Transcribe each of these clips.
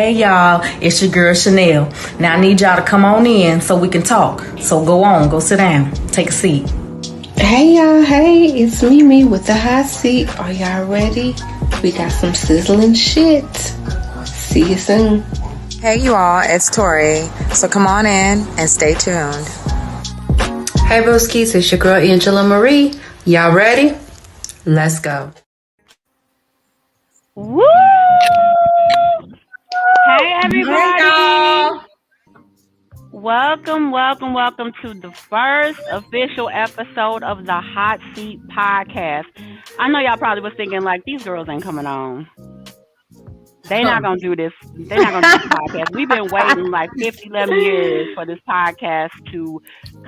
Hey y'all, it's your girl Chanel. Now I need y'all to come on in so we can talk. So go sit down, take a seat. Hey y'all, hey, it's Mimi with the hot seat. Are y'all ready? We got some sizzling shit. See you soon. Hey you all, it's Tori. So come on in and stay tuned. Hey broskies, it's your girl Angela Marie. Y'all ready? Let's go. Woo! Hey everybody! Hey, Welcome to the first official episode of the Hot Seat Podcast. I know y'all probably was thinking like, these girls ain't coming on. They not gonna do this. They're not gonna do this podcast. We've been waiting like 11 years for this podcast to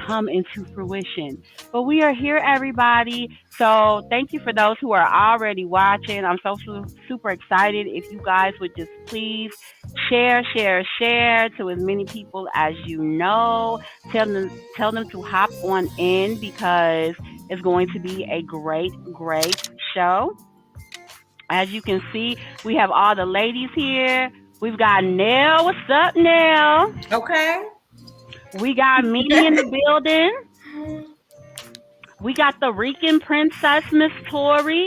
come into fruition. But we are here, everybody. So thank you for those who are already watching. I'm so super excited. If you guys would just please share to as many people as you know. Tell them to hop on in because it's going to be a great show. As you can see, we have all the ladies here. We've got Nell. What's up, Nell? Okay. We got Mimi in the building. We got the Rican princess, Miss Tori.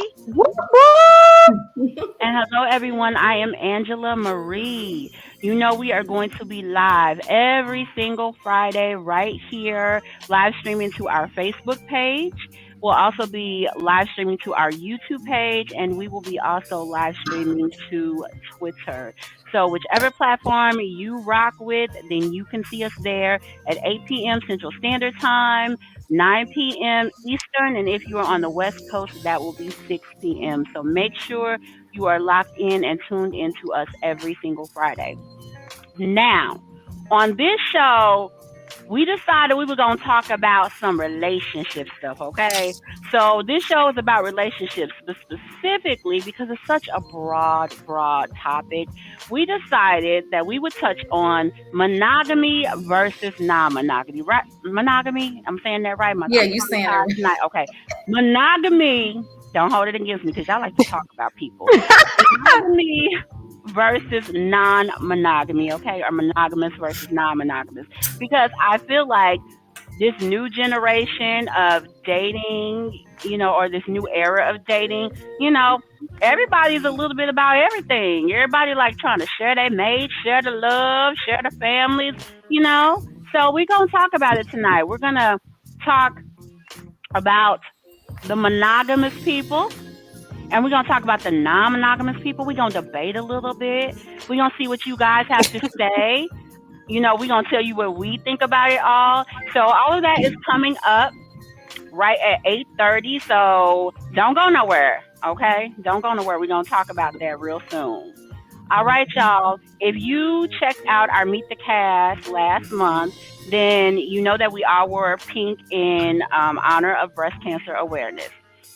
And hello, everyone. I am Angela Marie. You know we are going to be live every single Friday right here, live streaming to our Facebook page. We'll also be live streaming to our YouTube page, and we will be also live streaming to Twitter. So whichever platform you rock with, then you can see us there at 8 p.m. Central Standard Time, 9 p.m. Eastern, and if you are on the West Coast, that will be 6 p.m. So make sure you are locked in and tuned into us every single Friday. Now, on this show, we decided we were going to talk about some relationship stuff, okay? So this show is about relationships, but specifically because it's such a broad topic, we decided that we would touch on monogamy versus non-monogamy, right? Monogamy? I'm saying that right? Yeah, you saying it right. Okay. Monogamy, don't hold it against me because y'all like to talk about people. Monogamy versus non-monogamy, okay? Or monogamous versus non-monogamous. Because I feel like this new generation of dating, or this new era of dating, everybody's a little bit about everything. Everybody like trying to share their mates, share the love, share the families, So we're going to talk about it tonight. We're going to talk about the monogamous people. And we're going to talk about the non-monogamous people. We're going to debate a little bit. We're going to see what you guys have to say. We're going to tell you what we think about it all. So all of that is coming up right at 8:30. So don't go nowhere, okay? Don't go nowhere. We're going to talk about that real soon. All right, y'all. If you checked out our Meet the Cast last month, then you know that we all wore pink in honor of breast cancer awareness.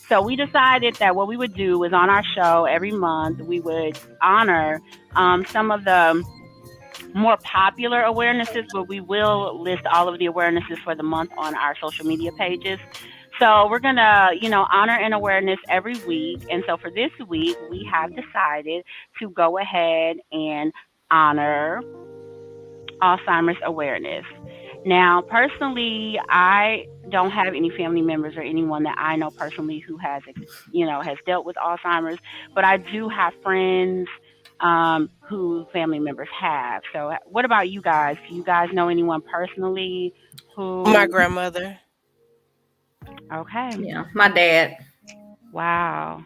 So we decided that what we would do is on our show every month, we would honor some of the more popular awarenesses, but we will list all of the awarenesses for the month on our social media pages. So we're going to, honor an awareness every week. And so for this week, we have decided to go ahead and honor Alzheimer's awareness. Now, personally, I don't have any family members or anyone that I know personally who has dealt with Alzheimer's, but I do have friends who family members have. So what about you guys? Do you guys know anyone personally who? My grandmother. Okay. Yeah, my dad. Wow.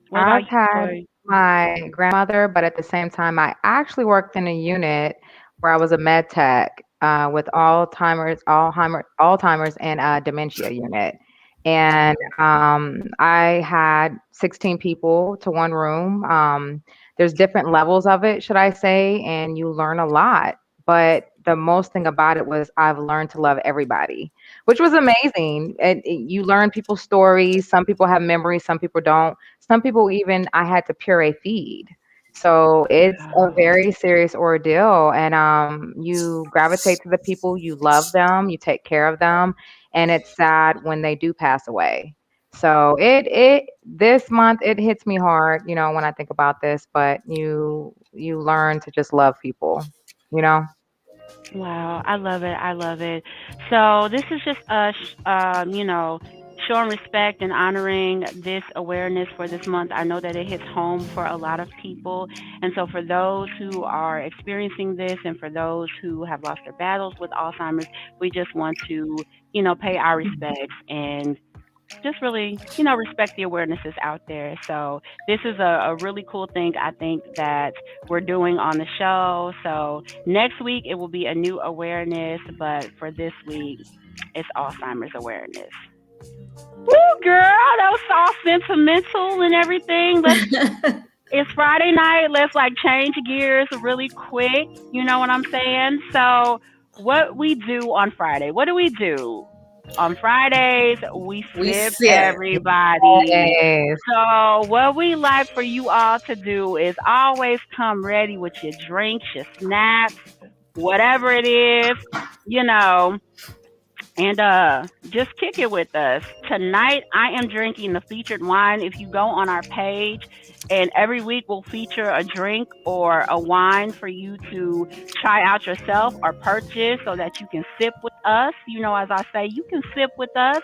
What I've about had you, my grandmother, but at the same time, I actually worked in a unit where I was a med tech with Alzheimer's and dementia unit. And I had 16 people to one room. There's different levels of it, should I say, and you learn a lot. But the most thing about it was I've learned to love everybody, which was amazing. You learn people's stories. Some people have memories, some people don't. Some people even I had to puree feed. So it's a very serious ordeal, and you gravitate to the people, you love them, you take care of them, and it's sad when they do pass away. So it this month it hits me hard, when I think about this, but you learn to just love people, you know? Wow, I love it. I love it. So this is just us, showing respect and honoring this awareness for this month. I know that it hits home for a lot of people, and so for those who are experiencing this, and for those who have lost their battles with Alzheimer's, we just want to, pay our respects and just really, respect the awarenesses out there. So this is a really cool thing I think that we're doing on the show. So next week it will be a new awareness, but for this week it's Alzheimer's awareness. Woo, girl, that was all sentimental and everything. It's Friday night. Let's change gears really quick. You know what I'm saying? So what we do on Friday? What do we do? On Fridays, we sip everybody. Yes. So what we like for you all to do is always come ready with your drinks, your snacks, whatever it is, and just kick it with us. Tonight, I am drinking the featured wine. If you go on our page, and every week we'll feature a drink or a wine for you to try out yourself or purchase so that you can sip with us. As I say, you can sip with us.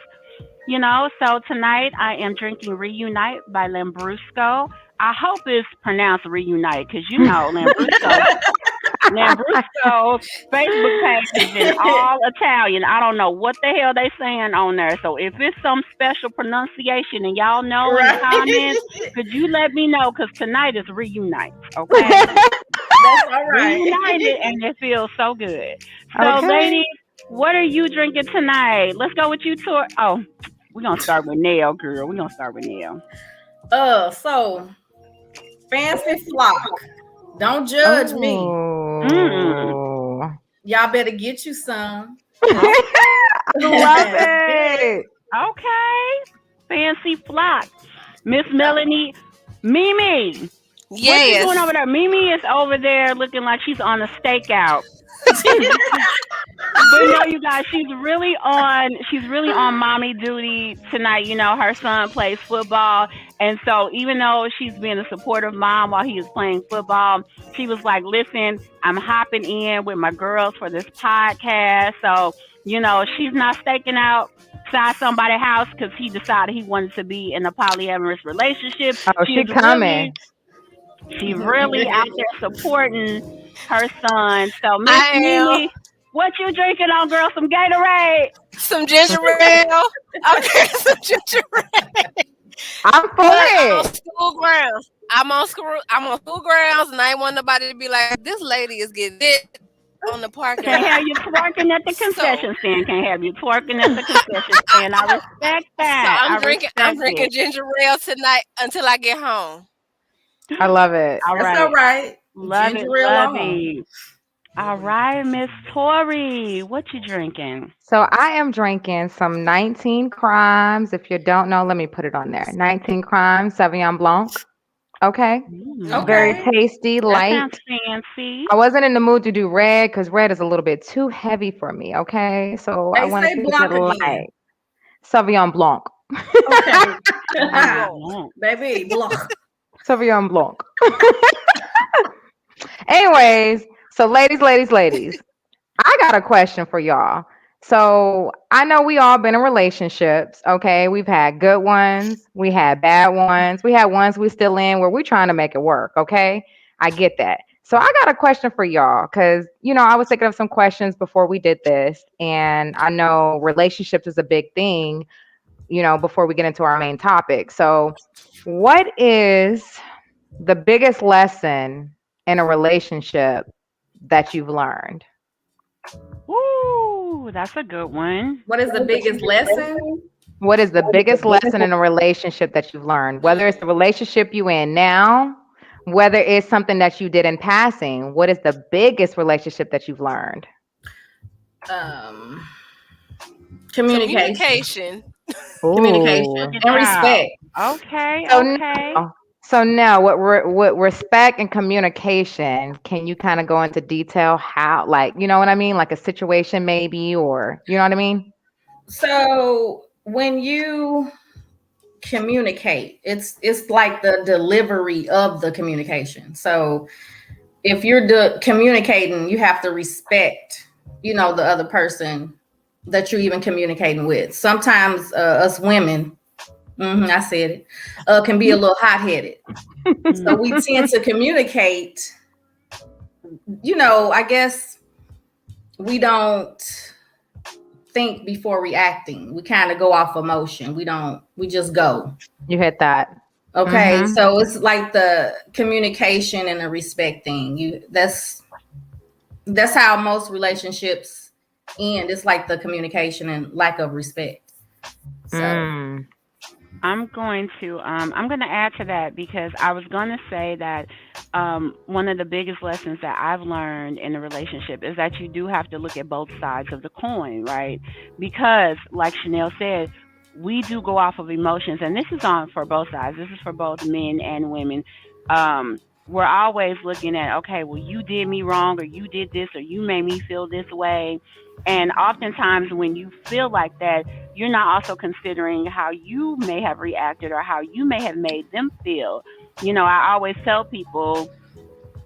So tonight I am drinking Reunite by Lambrusco. I hope it's pronounced Reunite because Lambrusco's Facebook page is in all Italian. I don't know what the hell they saying on there. So if it's some special pronunciation and y'all know in the comments, could you let me know? Because tonight is Reunite, okay? That's all right. Reunited, and it feels so good. So, ladies, what are you drinking tonight? Let's go with you, Tor. Oh, we're going to start with Nail, girl. We're going to start with Nail. So, Fancy Flock. Don't judge me. Y'all better get you some. I love it. Okay. Fancy Flock. Miss Melanie. Mimi. Yes. What you doing over there? Mimi is over there looking like she's on a stakeout. But no, you guys, she's really on mommy duty tonight. Her son plays football, and so even though she's being a supportive mom while he is playing football, she was like, listen, I'm hopping in with my girls for this podcast. So, she's not staking out outside somebody's house because he decided he wanted to be in a polyamorous relationship. Oh, she coming. She's really out there supporting her son. So, Miss Mimi, what you drinking on, girl? Some Gatorade? Some ginger ale. Okay, some ginger ale. I'm for it. I'm on school grounds. I'm on school grounds, and I ain't want nobody to be like, this lady is getting it on the parking lot. Can't have you twerking at the concession stand. Can't have you twerking at the concession stand. I respect that. So I'm drinking ginger ale tonight until I get home. I love it. All right. That's all right. Love Ginger it. ale Love on. it. All right, Miss Tori, what you drinking? So I am drinking some 19 Crimes. If you don't know, let me put it on there. 19 Crimes Sauvignon Blanc. Okay. Okay. Very tasty, That light. sounds fancy. I wasn't in the mood to do red because red is a little bit too heavy for me. Okay. So I They want to say keep Blanc it again. light. Sauvignon Blanc. Okay. Oh, Baby, Blanc. Sauvignon Blanc. Anyways, so ladies, I got a question for y'all. So I know we all been in relationships, okay? We've had good ones, we had bad ones, we had ones we still in where we're trying to make it work, okay? I get that. So I got a question for y'all because, I was thinking of some questions before we did this, and I know relationships is a big thing, before we get into our main topic. So what is the biggest lesson in a relationship that you've learned? Ooh, that's a good one. What is the biggest lesson? What is the biggest lesson in a relationship that you've learned? Whether it's the relationship you in now, whether it's something that you did in passing, what is the biggest relationship that you've learned? Communication. Ooh. Communication and respect. Okay, So okay. So now, what respect and communication, can you kind of go into detail how, like, you know what I mean? Like a situation maybe, or you know what I mean? So when you communicate. It's like the delivery of the communication. So if you're communicating, you have to respect, the other person that you're even communicating with. Sometimes us women, I said it, can be a little hot-headed. So we tend to communicate, I guess we don't think before reacting. We kind of go off emotion. We just go. You hit that. Okay. So it's like the communication and the respect thing. That's how most relationships end. It's like the communication and lack of respect. So I'm going to add to that because I was going to say that one of the biggest lessons that I've learned in a relationship is that you do have to look at both sides of the coin, right? Because, like Chanel said, we do go off of emotions, and this is on for both sides. This is for both men and women. We're always looking at, okay, well, you did me wrong, or you did this, or you made me feel this way. And oftentimes when you feel like that, you're not also considering how you may have reacted or how you may have made them feel. I always tell people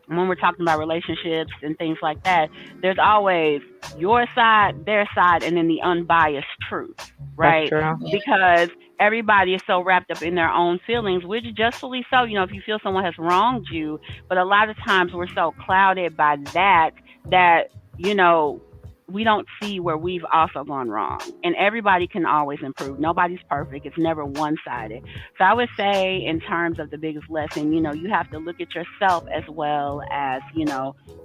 when we're talking about relationships and things like that, there's always your side, their side, and then the unbiased truth, right? That's true. Because everybody is so wrapped up in their own feelings, which justly so, if you feel someone has wronged you, but a lot of times we're so clouded by that, we don't see where we've also gone wrong. And everybody can always improve. Nobody's perfect. It's never one-sided. So I would say in terms of the biggest lesson, you have to look at yourself as well as,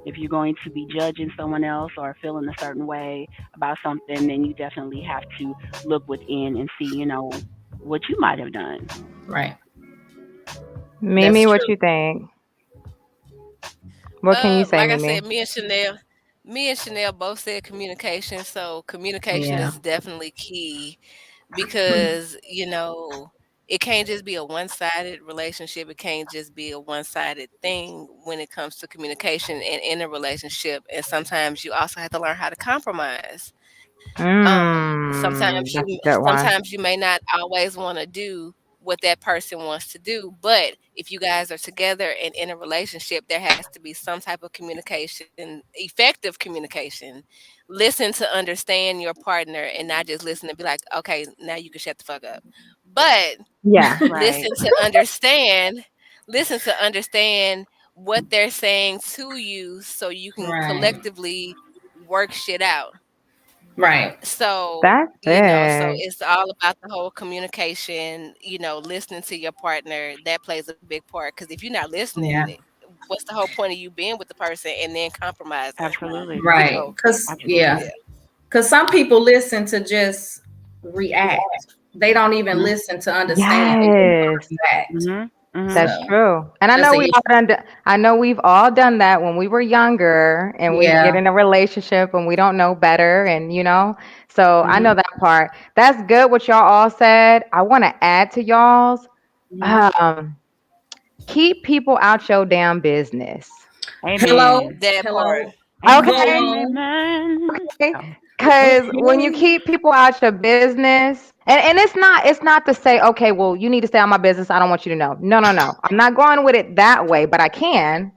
if you're going to be judging someone else or feeling a certain way about something, then you definitely have to look within and see, what you might have done. Right. Mimi, what you think? What can you say, like Mimi? I said, me and Chanel both said communication. So communication is definitely key because, it can't just be a one-sided relationship. It can't just be a one-sided thing when it comes to communication and in a relationship. And sometimes you also have to learn how to compromise. Sometimes you may not always want to do what that person wants to do, but if you guys are together and in a relationship, there has to be some type of communication, effective communication. Listen to understand your partner and not just listen and be like, okay, now you can shut the fuck up. But listen to understand what they're saying to you so you can collectively work shit out. Right. So, That's so it. it's all about the whole communication, listening to your partner. That plays a big part. Because if you're not listening, what's the whole point of you being with the person and then compromising? Absolutely. Right. Because some people listen to just react. They don't even listen to understand. Yes. That's true. And I know we've all done that when we were younger and we get in a relationship and we don't know better and so I know that part. That's good what y'all all said. I want to add to y'all's keep people out your damn business. Amen. Hello. That part. Okay. Because when you keep people out your business, and it's not to say, okay, well, you need to stay out my business. I don't want you to know. No. I'm not going with it that way, but I can.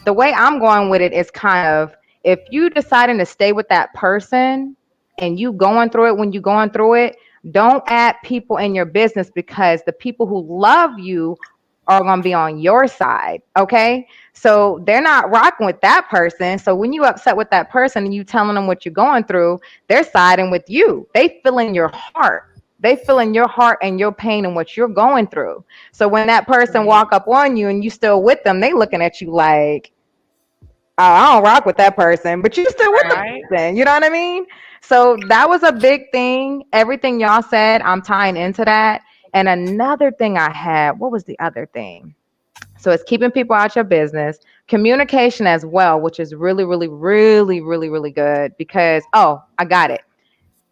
The way I'm going with it is kind of, if you deciding to stay with that person and you going through it when you going through it, don't add people in your business because the people who love you are going to be on your side. Okay. So they're not rocking with that person. So when you upset with that person and you telling them what you're going through, they're siding with you. They feeling your heart. They feeling your heart and your pain and what you're going through. So when that person walk up on you and you still with them, they looking at you like, oh, I don't rock with that person, but you still with the person. You know what I mean? So that was a big thing. Everything y'all said, I'm tying into that. And another thing I had, what was the other thing? So it's keeping people out your business, communication as well, which is really, really, really, really, really good because, I got it.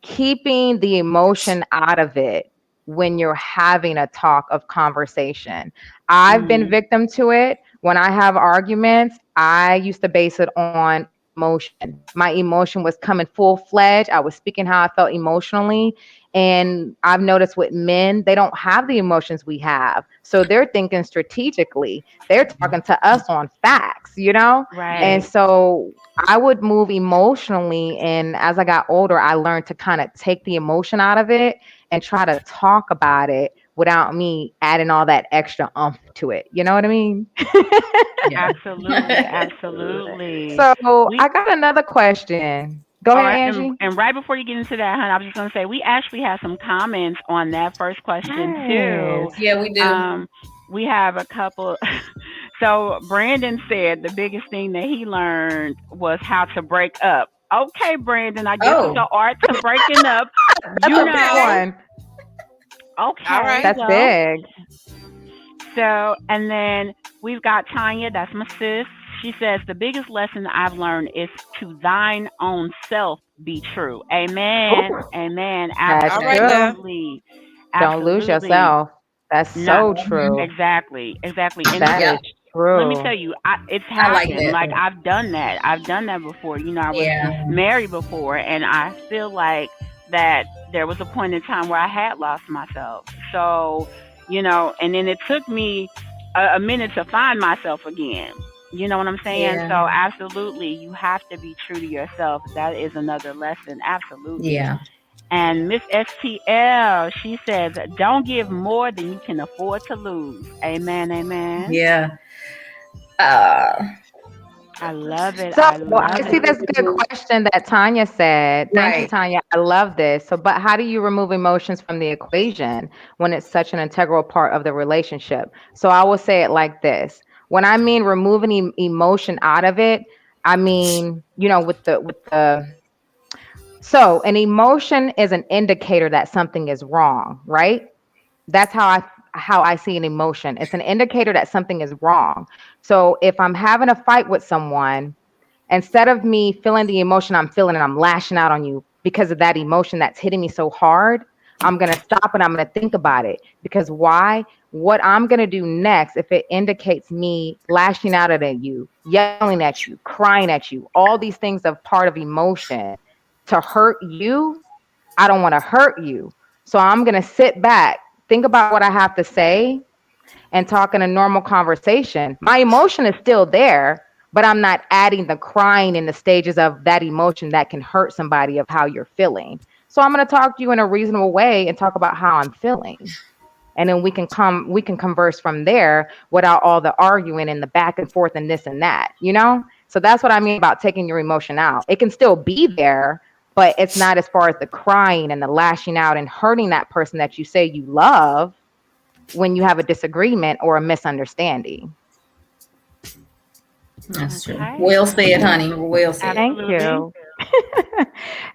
Keeping the emotion out of it when you're having a talk of conversation. I've been victim to it. When I have arguments, I used to base it on emotion. My emotion was coming full fledged. I was speaking how I felt emotionally. And I've noticed with men, they don't have the emotions we have. So they're thinking strategically. They're talking to us on facts, you know? Right. And so I would move emotionally. And as I got older, I learned to kind of take the emotion out of it and try to talk about it without me adding all that extra umph to it. You know what I mean? Absolutely. So I got another question. Go All ahead, right, Angie. and right before you get into that, hon, I was just gonna say we actually have some comments on that first question too. Yeah, we do. We have a couple. So Brandon said the biggest thing that he learned was how to break up. Okay, Brandon, I guess it's the art to breaking up. That's a big one. Okay, All right. That's big. So, and then we've got Tanya, that's my sis. She says, the biggest lesson I've learned is to thine own self be true. Amen. Amen. Absolutely. Don't lose yourself. That's so true. Exactly. And that is true. Let me tell you, it's happened. Like I've done that. I've done that before. You know, I was married before, and I feel like that there was a point in time where I had lost myself. So, you know, and then it took me a minute to find myself again. You know what I'm saying? Yeah. So absolutely, you have to be true to yourself. That is another lesson. Absolutely. Yeah. And Miss STL, she says, don't give more than you can afford to lose. Amen, amen. Yeah. I love it. So I see this good question that Tanya said. Thank you, Tanya. I love this. So, but how do you remove emotions from the equation when it's such an integral part of the relationship? So I will say it like this. When I mean removing emotion out of it, I mean, you know, so an emotion is an indicator that something is wrong, right? That's how I see an emotion. It's an indicator that something is wrong. So if I'm having a fight with someone, instead of me feeling the emotion I'm feeling and I'm lashing out on you because of that emotion that's hitting me so hard, I'm going to stop and I'm going to think about it. Because why? What I'm going to do next, if it indicates me lashing out at you, yelling at you, crying at you, all these things are part of emotion to hurt you, I don't want to hurt you. So I'm going to sit back, think about what I have to say, and talk in a normal conversation. My emotion is still there, but I'm not adding the crying in the stages of that emotion that can hurt somebody of how you're feeling. So I'm going to talk to you in a reasonable way and talk about how I'm feeling. And then we can converse from there without all the arguing and the back and forth and this and that, you know? So that's what I mean about taking your emotion out. It can still be there, but it's not as far as the crying and the lashing out and hurting that person that you say you love when you have a disagreement or a misunderstanding. That's true. Well said, honey. Well said. Thank you.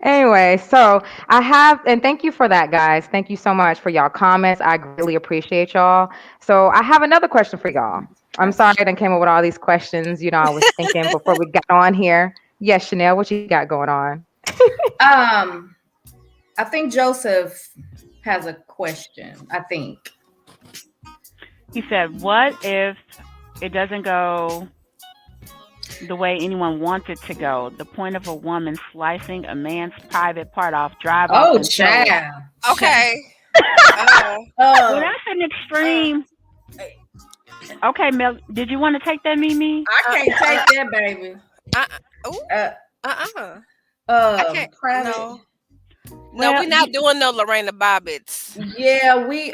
Anyway, so I have, and thank you for that, guys. Thank you so much for y'all comments. I greatly appreciate y'all. So I have another question for y'all. I'm sorry I done came up with all these questions. You know, I was thinking before we got on here. Yes, Chanel, what you got going on? I think Joseph has a question. I think. He said, what if it doesn't go the way anyone wants it to go? The point of a woman slicing a man's private part off, drive off. Oh, child. Okay. Well, that's an extreme. Okay, Mel, did you want to take that, Mimi? I can't take that, baby. I can't. No. No, we're not doing no Lorena Bobbitt's. Yeah, we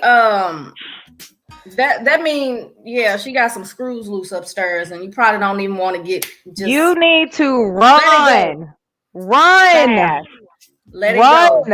that mean, yeah, she got some screws loose upstairs, and you probably don't even want to get. You need to run. Let it go.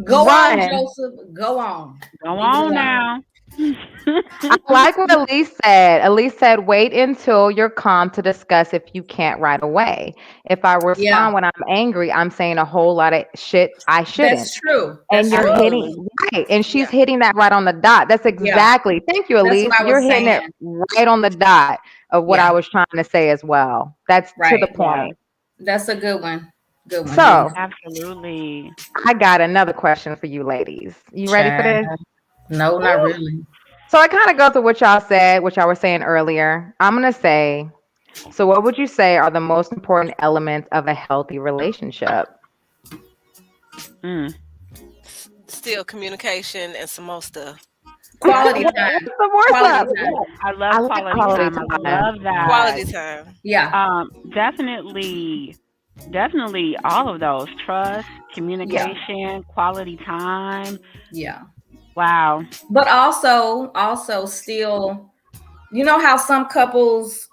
Go on, Joseph. Go on. Go on now. I like what Elise said. Elise said, wait until you're calm to discuss if you can't right away. If I respond when I'm angry, I'm saying a whole lot of shit I shouldn't. That's true. And you're hitting, right. And she's hitting that right on the dot. That's exactly. Thank you, Elise. You're hitting it right on the dot of what I was trying to say as well. That's to the point. That's a good one. Good one. So, absolutely. I got another question for you ladies. You ready for this? No, not really. So I kind of go through what y'all said, what y'all were saying earlier. I'm going to say, So, what would you say are the most important elements of a healthy relationship? Mm. Still communication and some more stuff. Quality What's time. the more Quality stuff? time. I love I like quality quality time. I time. love that. Quality time. Yeah. Definitely all of those. Trust, Yeah. communication, quality time. Yeah. Wow. But also still, you know how some couples,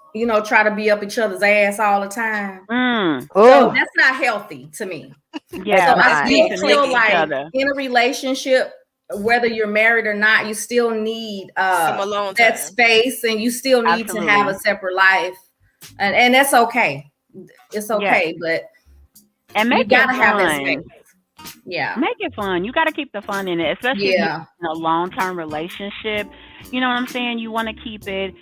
try to be up each other's ass all the time. Mm. So Oh, that's not healthy to me. it's Yeah, So I like not. you need still to feel lick each like other. in a relationship, whether you're married or not, you still need Some alone that time. space, and you still need to have a Absolutely. separate life, and that's okay. It's Yes. okay, but And you make it gotta have that fun. space. Yeah. Make it fun. You got to keep the fun in it, especially if you're Yeah. in a long-term relationship. You know what I'm saying? You want to keep it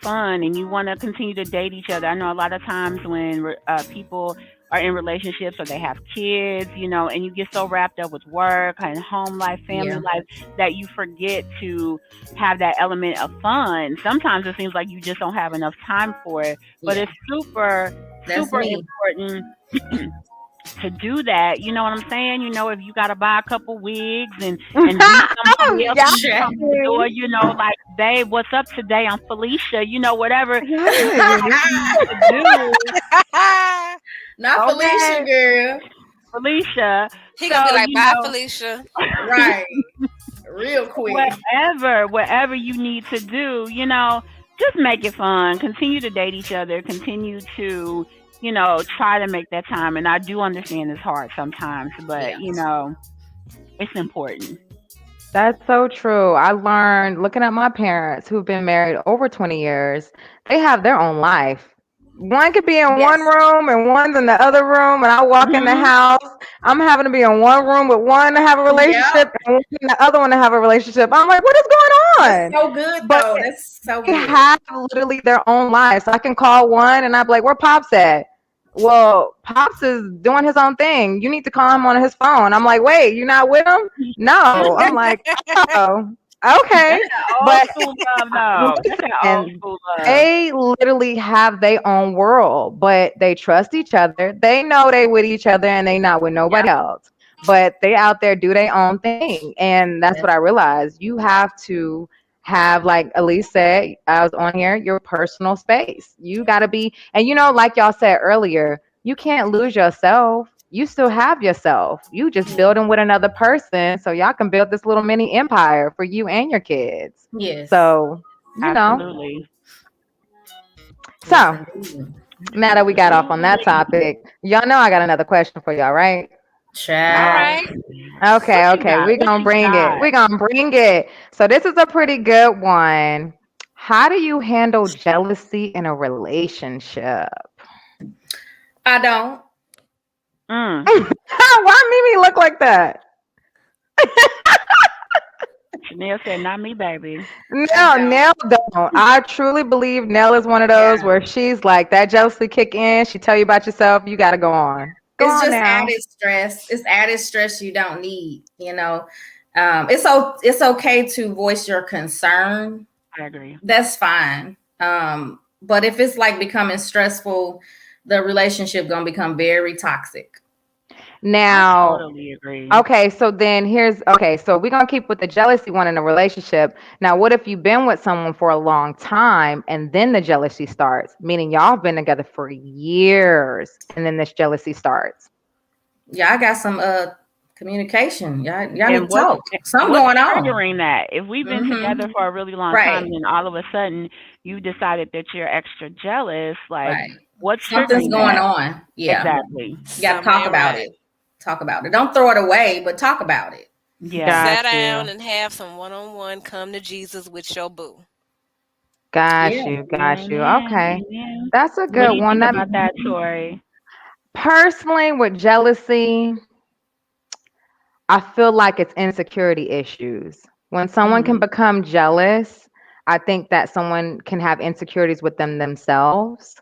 fun, and you want to continue to date each other. I know a lot of times when people are in relationships or they have kids, and you get so wrapped up with work and home life, family Yeah. life, that you forget to have that element of fun. Sometimes it seems like you just don't have enough time for it, but Yeah. it's super, That's super me. important to do that. You know what I'm saying? If you gotta buy a couple wigs and do somebody else Yes. Check. come to the door, like, babe, what's up today? I'm Felicia. Whatever Yes. you need to do. Not Felicia, Okay, girl. Felicia. He gonna be So like, bye, Felicia. Right. Real quick. whatever you need to do, just make it fun. Continue to date each other. Continue to, try to make that time. And I do understand it's hard sometimes, but Yeah. it's important. That's so true. I learned looking at my parents who've been married over 20 years, they have their own life. One could be in one Yes. room and one's in the other room, and I walk in the Hmm. house. I'm having to be in one room with one to have a relationship Yep. and one in the other one to have a relationship. I'm like, what is going That's on? so good But though. That's so they good. have literally their own lives. So I can call one and I'd be like, where Pops at? Well, Pops is doing his own thing. You need to call him on his phone. I'm like, wait, you're not with him? No. I'm like, oh, okay. That's that old But school love, though. That's that old and school love. they literally have their own world, but they trust each other. They know they with each other and they not with nobody else. But they out there do their own thing. And that's what I realized. You have to have, like Elise said, I was on here, your personal space. You gotta be, and like y'all said earlier, you can't lose yourself. You still have yourself. You just building with another person so y'all can build this little mini empire for you and your kids. Yes. So Absolutely. so Yes, now that we got off on that topic, y'all know I got another question for y'all, right? All Child. right. Okay, What you okay. got? We're What gonna you bring it. got? We're gonna bring it. So this is a pretty good one. How do you handle jealousy in a relationship? I don't. Mm. Why Mimi look like that? Chanel said, "Not me, baby." No, don't. Nell don't. I truly believe Nell is one of those Yeah. where she's like that jealousy kick in. She tell you about yourself. You got to go on. Go It's on just now. added stress. It's added stress you don't need. It's okay to voice your concern. I agree. That's fine. But if it's like becoming stressful, the relationship gonna become very toxic. Now, I totally agree. okay, so then so we're gonna keep with the jealousy one in a relationship. Now, what if you've been with someone for a long time and then the jealousy starts? Meaning y'all have been together for years and then this jealousy starts. Yeah, I got some communication. Y'all need to And talk. Something what's going on. triggering that? If we've been together for a really long time, Right. and then all of a sudden you decided that you're extra jealous, like Right. what's Something's triggering going that? on. Yeah. Exactly. You gotta talk about it. Talk about it. Don't throw it away, but talk about it. Yeah. Sit down and have some one-on-one come to Jesus with your boo. Got Yeah. you. Amen. Okay. Amen. That's a What good do you one. think about that, Tori? Personally, with jealousy, I feel like it's insecurity issues. When someone can become jealous, I think that someone can have insecurities with themselves,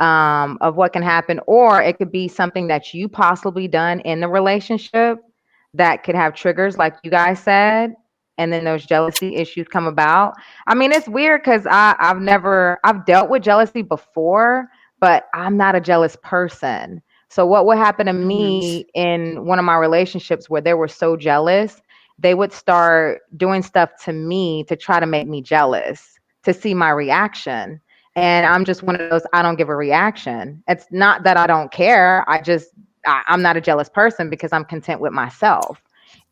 of what can happen, or it could be something that you possibly done in the relationship that could have triggers, like you guys said, and then those jealousy issues come about. I mean, it's weird because I've dealt with jealousy before, but I'm not a jealous person. So what would happen to me in one of my relationships where they were so jealous, they would start doing stuff to me to try to make me jealous, to see my reaction. And I'm just one of those, I don't give a reaction. It's not that I don't care. I'm not a jealous person because I'm content with myself.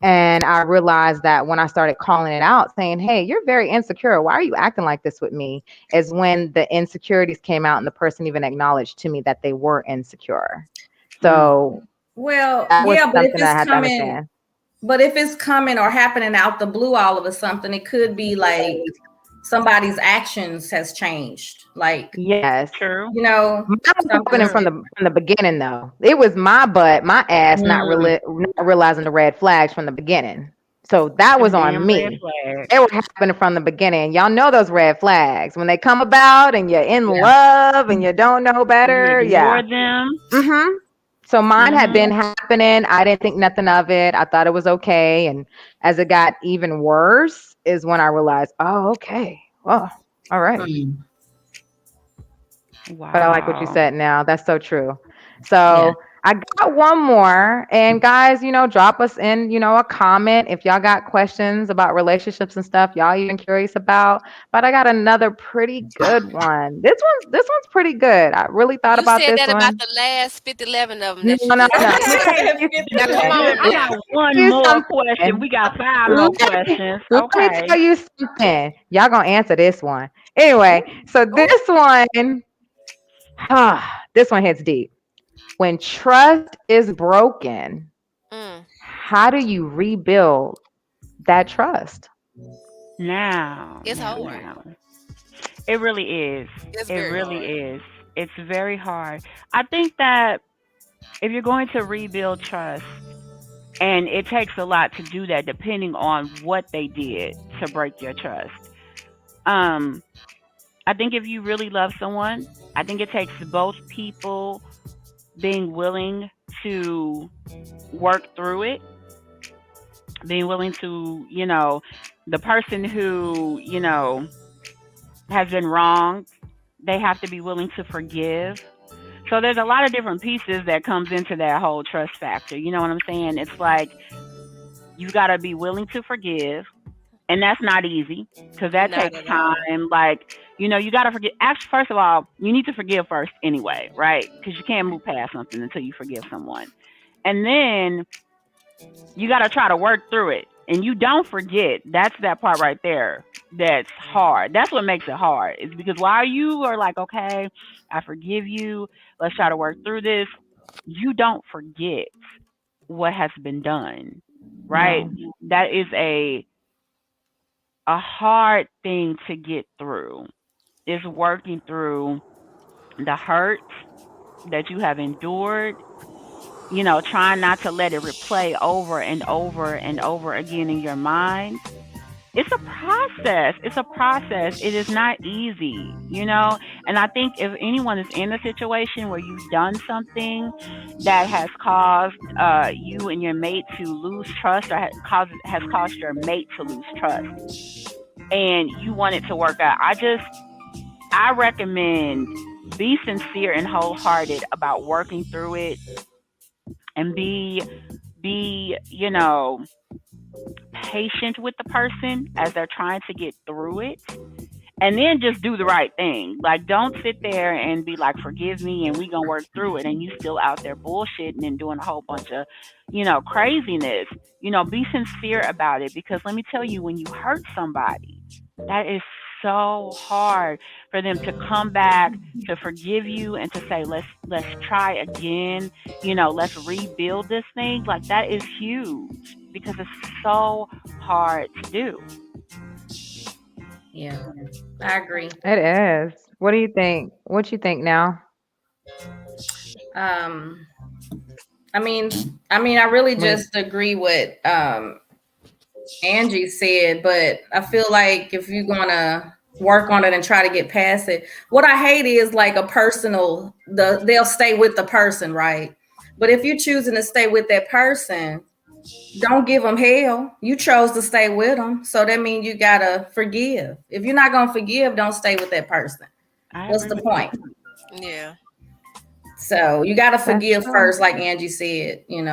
And I realized that when I started calling it out, saying, hey, you're very insecure. Why are you acting like this with me? Is when the insecurities came out and the person even acknowledged to me that they were insecure. So, well, yeah, but if it's coming or happening out the blue all of a something, it could be like somebody's actions has changed. Like, yes, true. You know, happening from the beginning though. It was my butt, my ass, not realizing the red flags from the beginning. So that was on me. It was happening from the beginning. Y'all know those red flags when they come about and you're in love and you don't know better. You ignore them. So mine had been happening. I didn't think nothing of it. I thought it was okay. And as it got even worse is when I realized, oh, okay. Well, all right. Wow. But I like what you said now. That's so true. So I got one more. And guys, drop us in, a comment if y'all got questions about relationships and stuff y'all even curious about. But I got another pretty good one. This one's pretty good. I really thought about this one. You said that about the last 11 of them. No. Now, come on. I got one more question. We got 5 more questions. Let me tell you something. Y'all gonna answer this one. Anyway, so this one hits deep. When trust is broken, how do you rebuild that trust? Now, it's hard. It really is. It really is. It's very hard. I think that if you're going to rebuild trust, and it takes a lot to do that depending on what they did to break your trust. I think if you really love someone, I think it takes both people being willing to work through it, being willing to, the person who, has been wronged, they have to be willing to forgive. So there's a lot of different pieces that comes into that whole trust factor. You know what I'm saying? It's like you got to be willing to forgive. And that's not easy because that takes time. Like, you got to forgive. Actually, first of all, you need to forgive first anyway, right? Because you can't move past something until you forgive someone. And then you got to try to work through it. And you don't forget. That's that part right there. That's hard. That's what makes it hard. It's because while you are like, okay, I forgive you. Let's try to work through this. You don't forget what has been done, right? No. That is a hard thing to get through. Is working through the hurt that you have endured, trying not to let it replay over and over and over again in your mind. It's a process. It is not easy, and I think if anyone is in a situation where you've done something that has caused you and your mate to lose trust, or has caused your mate to lose trust, and you want it to work out, I recommend be sincere and wholehearted about working through it, and be patient with the person as they're trying to get through it, and then just do the right thing. Like, don't sit there and be like, forgive me and we gonna work through it, and you still out there bullshitting and doing a whole bunch of craziness. Be sincere about it, because let me tell you, when you hurt somebody, that is so hard for them to come back to forgive you and to say, let's try again, let's rebuild this thing. Like, that is huge, because it's so hard to do. Yeah, I agree. It is. What do you think? What you think now? I really just agree with Angie said, but I feel like if you're gonna work on it and try to get past it, what I hate is like they'll stay with the person, right? But if you're choosing to stay with that person, don't give them hell. You chose to stay with them, so that means you gotta forgive. If you're not gonna forgive, don't stay with that person. What's the point? Yeah. So you gotta forgive first, like Angie said. You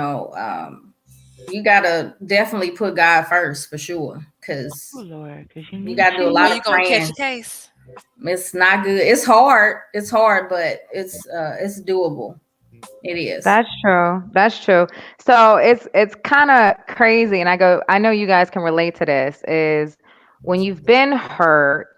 gotta definitely put God first for sure, because you gotta do a lot of praying. Catch a case. It's not good. It's hard. It's hard, but it's doable. It is. That's true. That's true. So it's kind of crazy, and I know you guys can relate to this, is when you've been hurt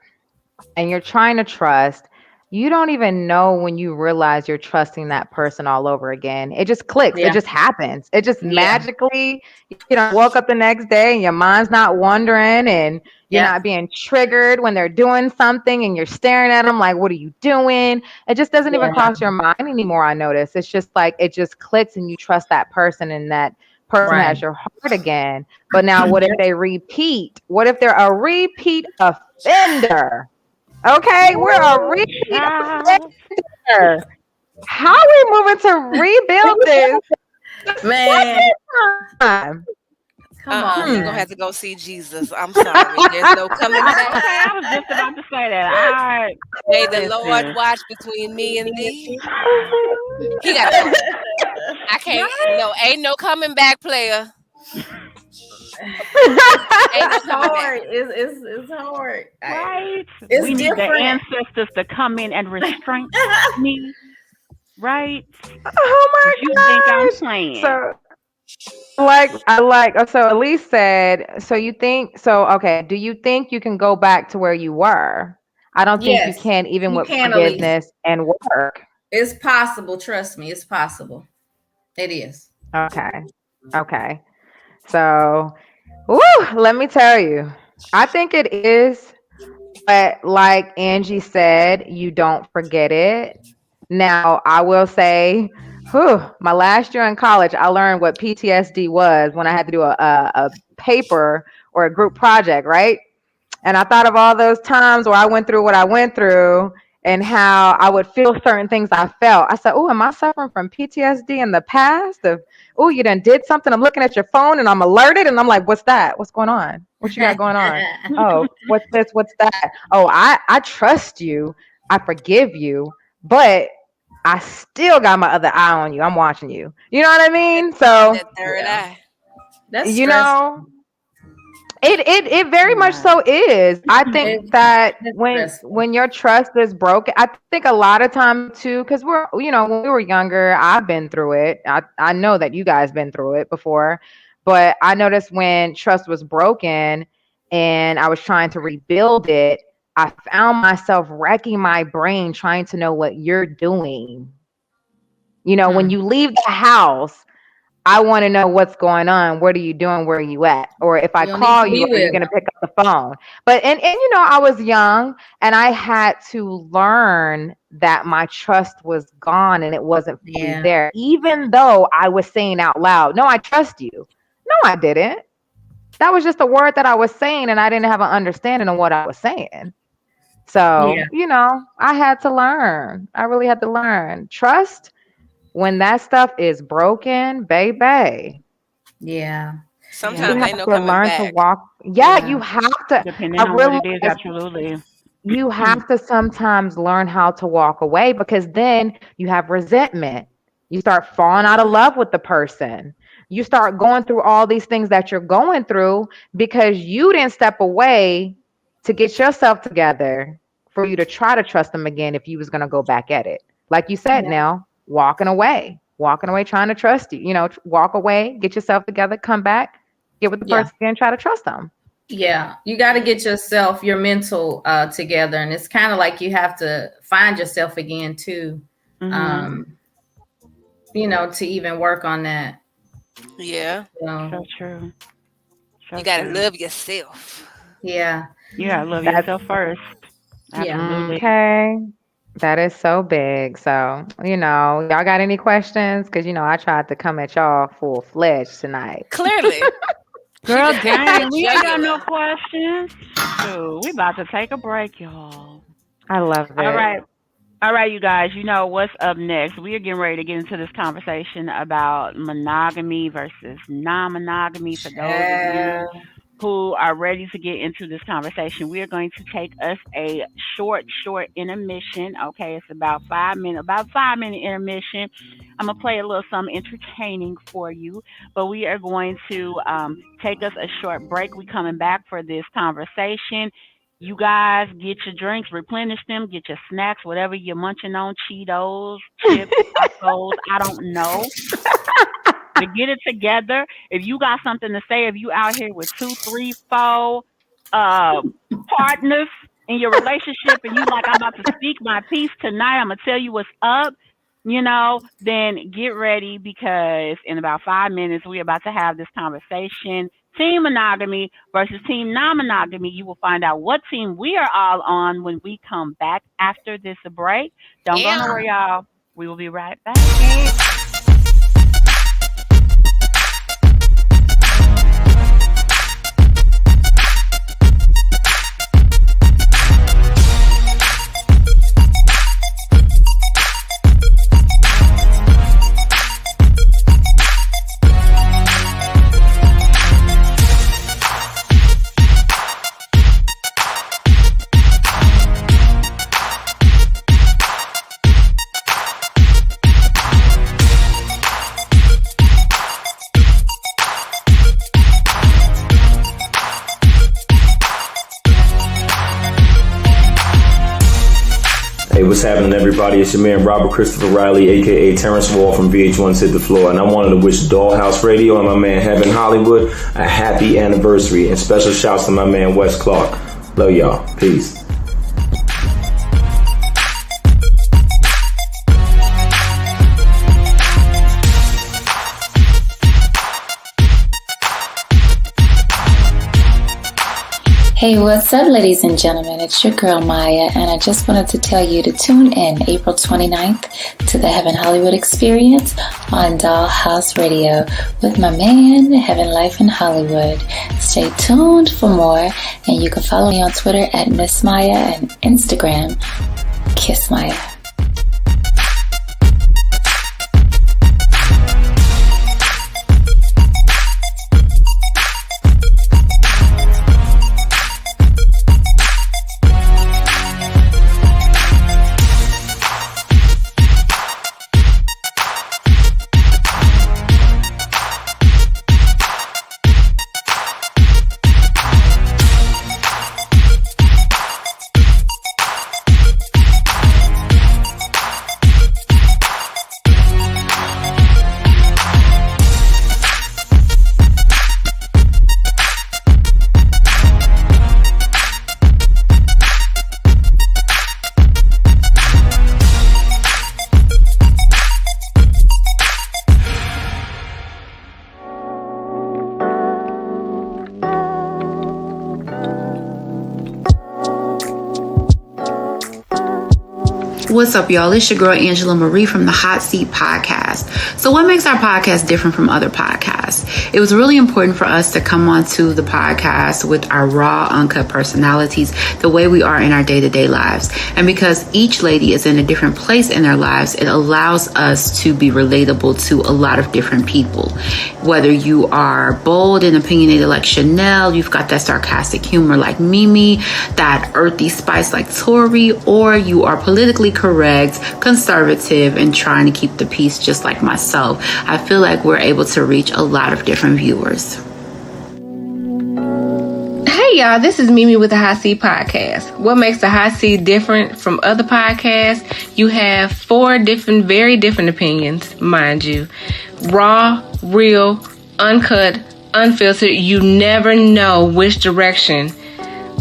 and you're trying to trust, you don't even know when you realize you're trusting that person all over again. It just clicks. Yeah. It just happens. It just magically, woke up the next day and your mind's not wandering and you're not being triggered when they're doing something and you're staring at them like, what are you doing? It just doesn't even cross your mind anymore, I notice. It's just like, it just clicks and you trust that person and that person has your heart again. But now what if they repeat? What if they're a repeat offender? Okay, we're a repeat offender. How are we moving to rebuild this? Man. Come on, you're gonna have to go see Jesus. I'm sorry. There's no coming back. I was just about to say that. May the Lord watch between me and thee. He got to go. I can't. No, ain't no coming back, player. It's hard. It's hard. Right? It's we need different. the ancestors to come in and restrain me. Right? Oh my you think I'm playing? So Elise said, okay, do you think you can go back to where you were? I don't think you can, even with forgiveness and work. It's possible. Trust me, it's possible. It is. Okay. So, let me tell you, I think it is, but like Angie said, you don't forget it. Now, I will say, my last year in college, I learned what PTSD was when I had to do a paper or a group project, right? And I thought of all those times where I went through what I went through and how I would feel certain things I felt. I said, am I suffering from PTSD in the past? You done did something. I'm looking at your phone and I'm alerted and I'm like, what's that? What's going on? What you got going on? Oh, what's this? What's that? Oh, I trust you. I forgive you, but I still got my other eye on you. I'm watching you. You know what I mean? So that third eye. That's stressful. It very much so is. I think that when your trust is broken, I think a lot of time too, because when we were younger, I've been through it. I know that you guys been through it before, but I noticed when trust was broken and I was trying to rebuild it, I found myself wrecking my brain trying to know what you're doing. When you leave the house, I want to know what's going on. What are you doing? Where are you at? Or if I call you, are you going to pick up the phone? But, and I was young and I had to learn that my trust was gone and it wasn't fully there. Even though I was saying out loud, no, I trust you. No, I didn't. That was just a word that I was saying and I didn't have an understanding of what I was saying. So, I had to learn. I really had to learn. Trust. When that stuff is broken, baby. Yeah. Sometimes you ain't have no to coming learn back. to walk. Yeah, you have to. Depending on what it is, absolutely. You have to sometimes learn how to walk away because then you have resentment. You start falling out of love with the person. You start going through all these things that you're going through because you didn't step away to get yourself together for you to try to trust them again if you was going to go back at it. Like you said, now. Walking away, trying to trust you, walk away, get yourself together, come back, get with the person again, try to trust them. Yeah. You got to get your mental together. And it's kind of like you have to find yourself again too, to even work on that. Yeah. So true. You got to love yourself. Yeah. You got to love yourself first. Absolutely. Okay. That is so big. So, y'all got any questions? Because, I tried to come at y'all full-fledged tonight. Clearly. Girl, dang, we ain't got no questions. So we about to take a break, y'all. I love it. All right. All right, you guys, you know what's up next. We are getting ready to get into this conversation about monogamy versus non-monogamy. For those of you who are ready to get into this conversation, we are going to take us a short intermission. Okay, it's about 5 minute intermission. I'm gonna play a little something entertaining for you, but we are going to take us a short break. We coming back for this conversation. You guys get your drinks, replenish them, get your snacks, whatever you're munching on, Cheetos, chips, tacos, I don't know. To get it together. If you got something to say, if you out here with 2, 3, 4 partners in your relationship and you like, I'm about to speak my piece tonight, I'm going to tell you what's up, then get ready because in about 5 minutes, we're about to have this conversation. Team Monogamy versus Team Non-Monogamy. You will find out what team we are all on when we come back after this break. Don't go nowhere, y'all. We will be right back. Hey, what's happening, everybody? It's your man, Robert Christopher Riley, a.k.a. Terrence Wall from VH1's Hit the Floor. And I wanted to wish Dollhouse Radio and my man, Heaven Hollywood, a happy anniversary. And special shouts to my man, Wes Clark. Love y'all. Peace. Hey, what's up, ladies and gentlemen? It's your girl, Maya, and I just wanted to tell you to tune in April 29th to the Heaven Hollywood Experience on Dollhouse Radio with my man, Heaven Life in Hollywood. Stay tuned for more, and you can follow me on Twitter at Miss Maya and Instagram, Kiss Maya. What's up, y'all? It's your girl, Angela Marie from the Haute Seat Podcast. So what makes our podcast different from other podcasts? It was really important for us to come onto the podcast with our raw, uncut personalities, the way we are in our day-to-day lives. And because each lady is in a different place in their lives, it allows us to be relatable to a lot of different people. Whether you are bold and opinionated like Chanel, you've got that sarcastic humor like Mimi, that earthy spice like Tori, or you are politically correct, conservative, and trying to keep the peace just like myself. I feel like we're able to reach a lot of different viewers. Hey y'all, this is Mimi with the Haute Seat Podcast. What makes the Haute Seat different from other podcasts? You have 4 very different opinions, mind you. Raw, real, uncut, unfiltered. You never know which direction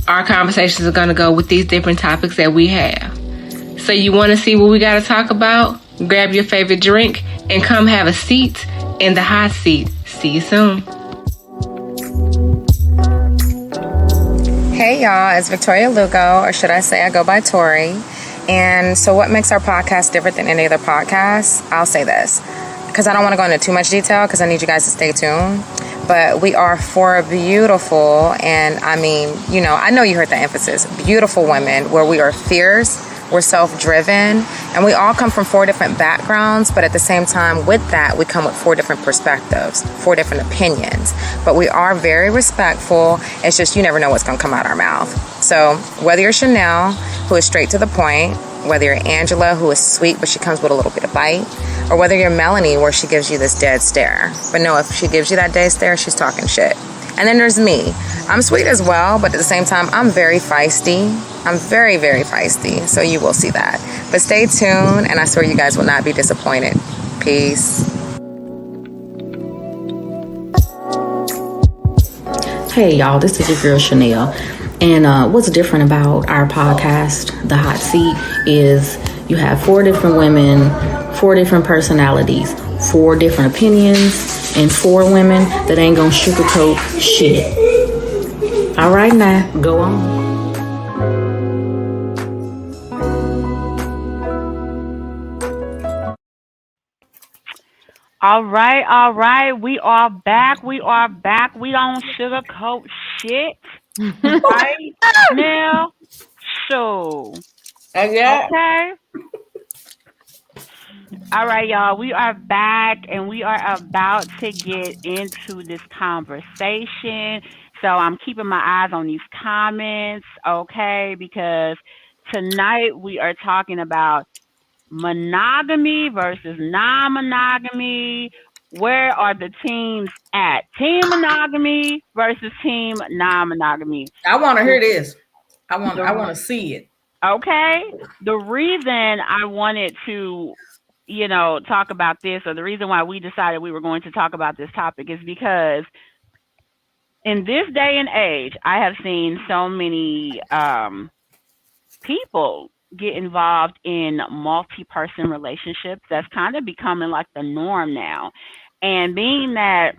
our conversations are going to go with these different topics that we have. So you want to see what we got to talk about? Grab your favorite drink and come have a seat in the hot seat. See you soon. Hey y'all, it's Victoria Lugo, or should I say I go by Tori. And so what makes our podcast different than any other podcast? I'll say this, because I don't want to go into too much detail because I need you guys to stay tuned. But we are 4 beautiful, and I mean, you know, I know you heard the emphasis, beautiful women, where we are fierce, We're self-driven, and we all come from 4 different backgrounds, but at the same time, with that, we come with 4 different perspectives, 4 different opinions. But we are very respectful. It's just you never know what's going to come out our mouth. So whether you're Chanel, who is straight to the point, whether you're Angela, who is sweet, but she comes with a little bit of bite, or whether you're Melanie, where she gives you this dead stare. But no, if she gives you that dead stare, she's talking shit. And then there's me. I'm sweet as well, but at the same time, I'm very feisty. I'm very, very feisty. So you will see that. But stay tuned, and I swear you guys will not be disappointed. Peace. Hey, y'all, this is your girl, Chanel. And what's different about our podcast, The Hot Seat, is you have 4 different women, 4 different personalities, 4 different opinions, and 4 women that ain't gonna sugarcoat shit. All right, now, go on. All right. We are back. We don't sugarcoat shit. Right now. So, okay. All right, y'all. We are back, and we are about to get into this conversation. So I'm keeping my eyes on these comments, okay? Because tonight we are talking about monogamy versus non-monogamy. Where are the teams at? Team monogamy versus team non-monogamy. I want to hear this. I want to see it. Okay. The reason I wanted to, talk about this, or the reason why we decided we were going to talk about this topic, is because in this day and age, I have seen so many people get involved in multi-person relationships. That's kind of becoming like the norm now. And being that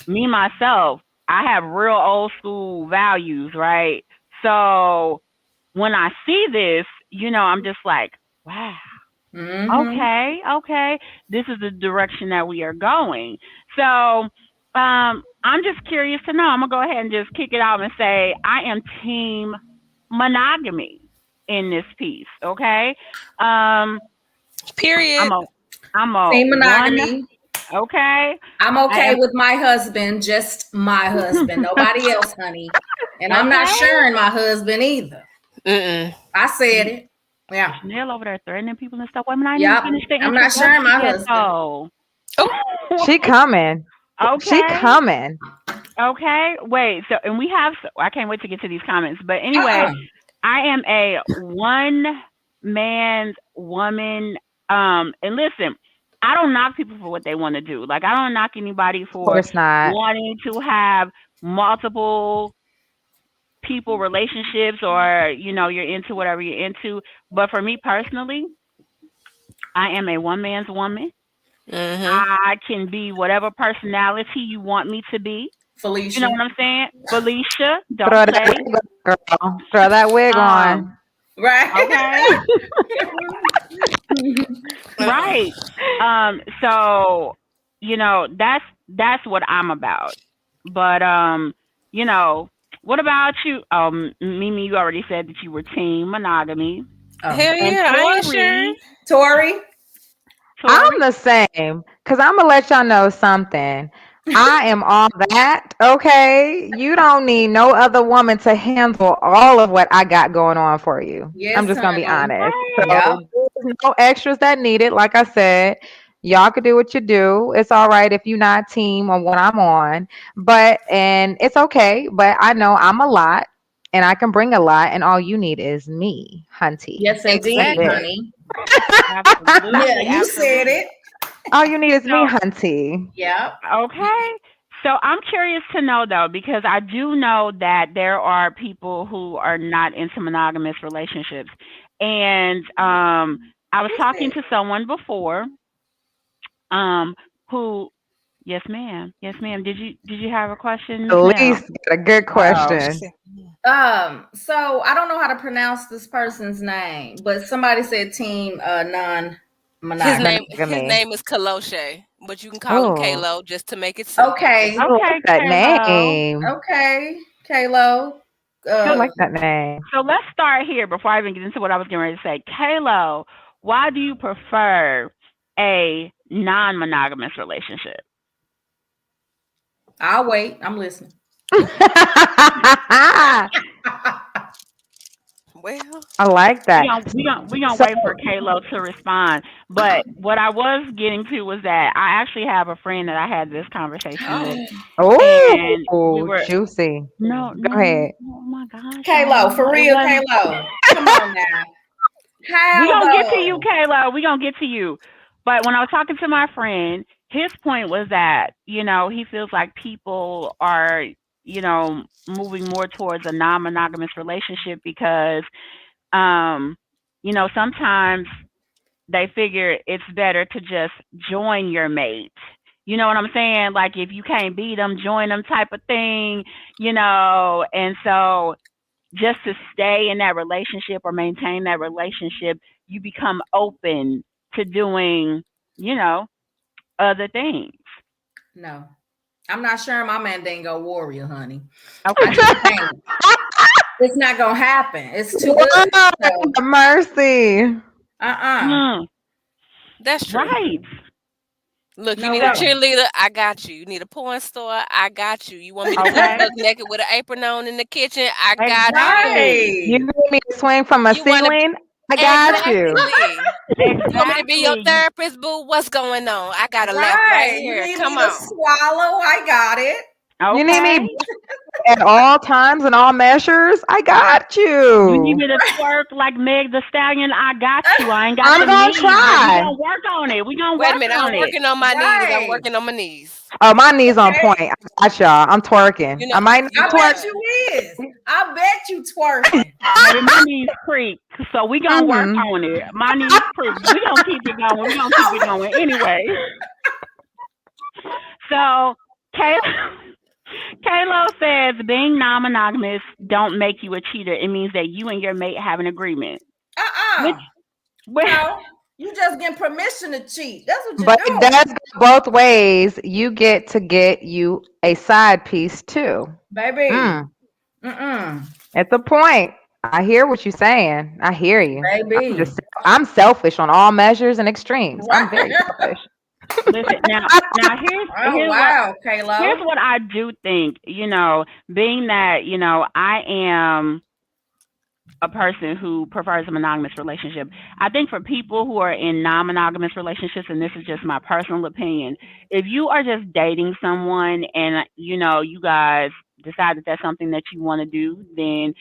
me, myself, I have real old school values, right? So when I see this, I'm just like, wow, okay, this is the direction that we are going. So I'm just curious to know. I'm going to go ahead and just kick it out and say I am team monogamy in this piece, okay? Period. I'm a team monogamy. Okay. I'm okay with my husband, just my husband, nobody else, honey. And I'm not sharing my husband either. I said it. Yeah. Chanel over there threatening people and stuff. Women, I'm not sharing my husband. Oh. She coming. Okay. She coming. Okay. Wait. So, and we have. I can't wait to get to these comments. But anyway, I am a one-man woman. And listen, I don't knock people for what they want to do. Like, I don't knock anybody for wanting to have multiple people relationships, or you're into whatever you're into. But for me personally, I am a one man's woman. I can be whatever personality you want me to be. Felicia, you know what I'm saying? Felicia, don't Throw play. that wig, girl. Throw that wig on. Right. Okay. Right. So that's what I'm about. But what about you? Mimi, you already said that you were team monogamy. Hell yeah, I ain't sure. Tori? I'm the same, because I'm going to let y'all know something. I am all that, okay? You don't need no other woman to handle all of what I got going on for you. Yes, I'm just going to be honest. So yeah. there's no extras that needed. Like I said, y'all could do what you do. It's all right if you're not team on what I'm on, and it's okay. But I know I'm a lot, and I can bring a lot, and all you need is me, hunty. Yes, indeed, honey. Absolutely. Yeah, you said it. All you need is me, hunty. Yeah. Okay. So I'm curious to know, though, because I do know that there are people who are not into monogamous relationships. And I was talking to someone before who, yes, ma'am. Did you have a question? Elise got a good question. So I don't know how to pronounce this person's name, but somebody said team non-monogamy. His name is Kaloshe, but you can call him Kalo just to make it simple. Okay. That name. Okay, Kalo. I like that name. So let's start here before I even get into what I was getting ready to say. Kalo, why do you prefer a non-monogamous relationship? I'll wait. I'm listening. Well, I like that. We gonna wait for Kalo to respond. But what I was getting to was that I actually have a friend that I had this conversation with. And we were juicy. no, Go ahead. oh my gosh. Kalo, for real, Kalo. Come on now. We gonna get to you, Kalo. We gonna get to you. But when I was talking to my friend, his point was that, he feels like people are, moving more towards a non-monogamous relationship because, sometimes they figure it's better to just join your mate. You know what I'm saying? Like if you can't beat them, join them type of thing, and so just to stay in that relationship or maintain that relationship, you become open to doing, other things. No, I'm not sure my man ain't go warrior, honey. Okay. It's not gonna happen. It's too good. So. Mercy. That's true. Right. Look, you need a cheerleader, I got you. You need a porn star, I got you. You want me to look naked with an apron on in the kitchen, I got you. You need me to swing from a ceiling? I got you. You want me to be your therapist, boo? What's going on? I got a lap right here. You need Come me on. to swallow? I got it. Okay. You need me at all times and all measures? I got you. You need me to twerk like Meg the Stallion? I got you. I ain't got I'm gonna try. We gonna work on it. We gonna Wait work a minute. I'm working on my knees. I'm working on my knees. Oh, my knees on point. I got y'all. I'm twerking. I might not twerk. Bet you is. I bet you twerking. Maybe my knees creak, so we gonna work on it. My knees creak. We gonna keep it going. We gonna keep it going anyway. So, Kalo says being non-monogamous don't make you a cheater. It means that you and your mate have an agreement. No, you just getting permission to cheat. That's what you're But doing. it does go both ways. You get to get you a side piece too. Baby. At the point. I hear what you're saying. I hear you. Baby. I'm selfish on all measures and extremes. I'm very selfish. Listen, now here's what I do think, being that, I am a person who prefers a monogamous relationship. I think for people who are in non-monogamous relationships, and this is just my personal opinion, if you are just dating someone and, you guys decide that that's something that you want to do, then,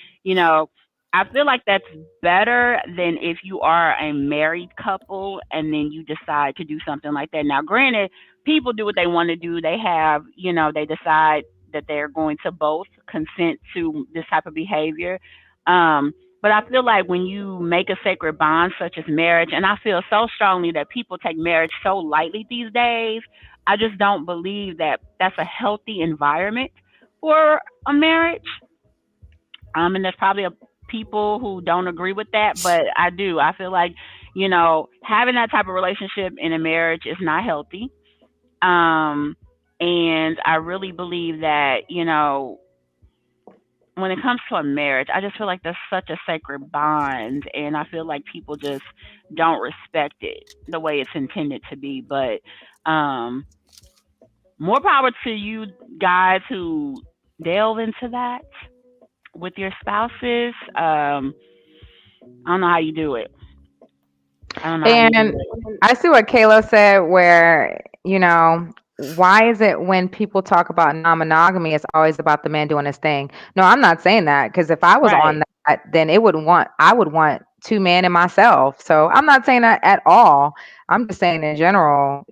I feel like that's better than if you are a married couple and then you decide to do something like that. Now, granted, people do what they want to do. They have, they decide that they're going to both consent to this type of behavior. But I feel like when you make a sacred bond such as marriage, and I feel so strongly that people take marriage so lightly these days, I just don't believe that that's a healthy environment for a marriage. And there's probably people who don't agree with that, but I do. I feel like, having that type of relationship in a marriage is not healthy. And I really believe that, when it comes to a marriage, I just feel like there's such a sacred bond, and I feel like people just don't respect it the way it's intended to be. But more power to you guys who delve into that with your spouses. I don't know how you do it. I see what Kayla said where, why is it when people talk about non-monogamy, it's always about the man doing his thing? No, I'm not saying that, because if I was on that, then I would want two men and myself. So I'm not saying that at all. I'm just saying in general,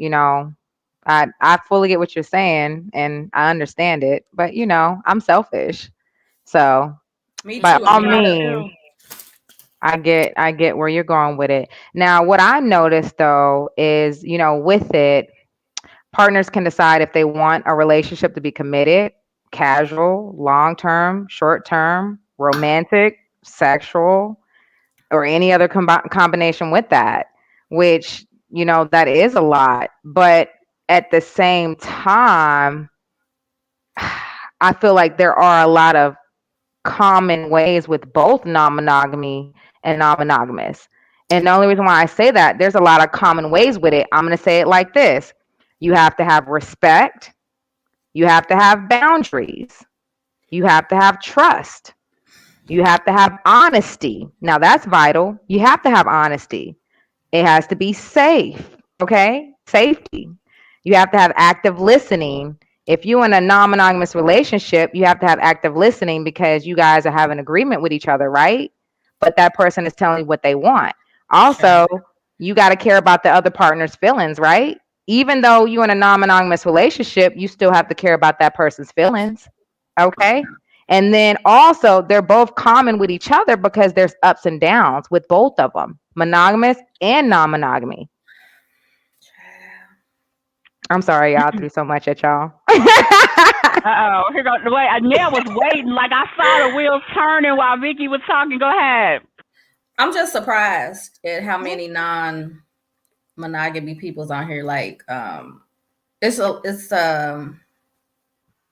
I fully get what you're saying and I understand it, but I'm selfish. So by all means, I get where you're going with it. Now, what I noticed though is, with it, partners can decide if they want a relationship to be committed, casual, long-term, short-term, romantic, sexual, or any other combination with that, which, that is a lot. But at the same time, I feel like there are a lot of common ways with both non-monogamy and non-monogamous. And the only reason why I say that, there's a lot of common ways with it. I'm going to say it like this. You have to have respect. You have to have boundaries. You have to have trust. You have to have honesty. Now that's vital. You have to have honesty. It has to be safe. Okay? Safety. You have to have active listening. If you're in a non-monogamous relationship, you have to have active listening because you guys are having agreement with each other, right? But that person is telling you what they want. Also, you got to care about the other partner's feelings, right? Even though you're in a non-monogamous relationship, you still have to care about that person's feelings. Okay? And then also, they're both common with each other because there's ups and downs with both of them, monogamous and non-monogamy. I'm sorry, y'all threw so much at y'all. Uh-oh. Here goes. Wait, Nell was waiting. Like, I saw the wheels turning while Vicky was talking. Go ahead. I'm just surprised at how many non-monogamy people's on here. Like, it's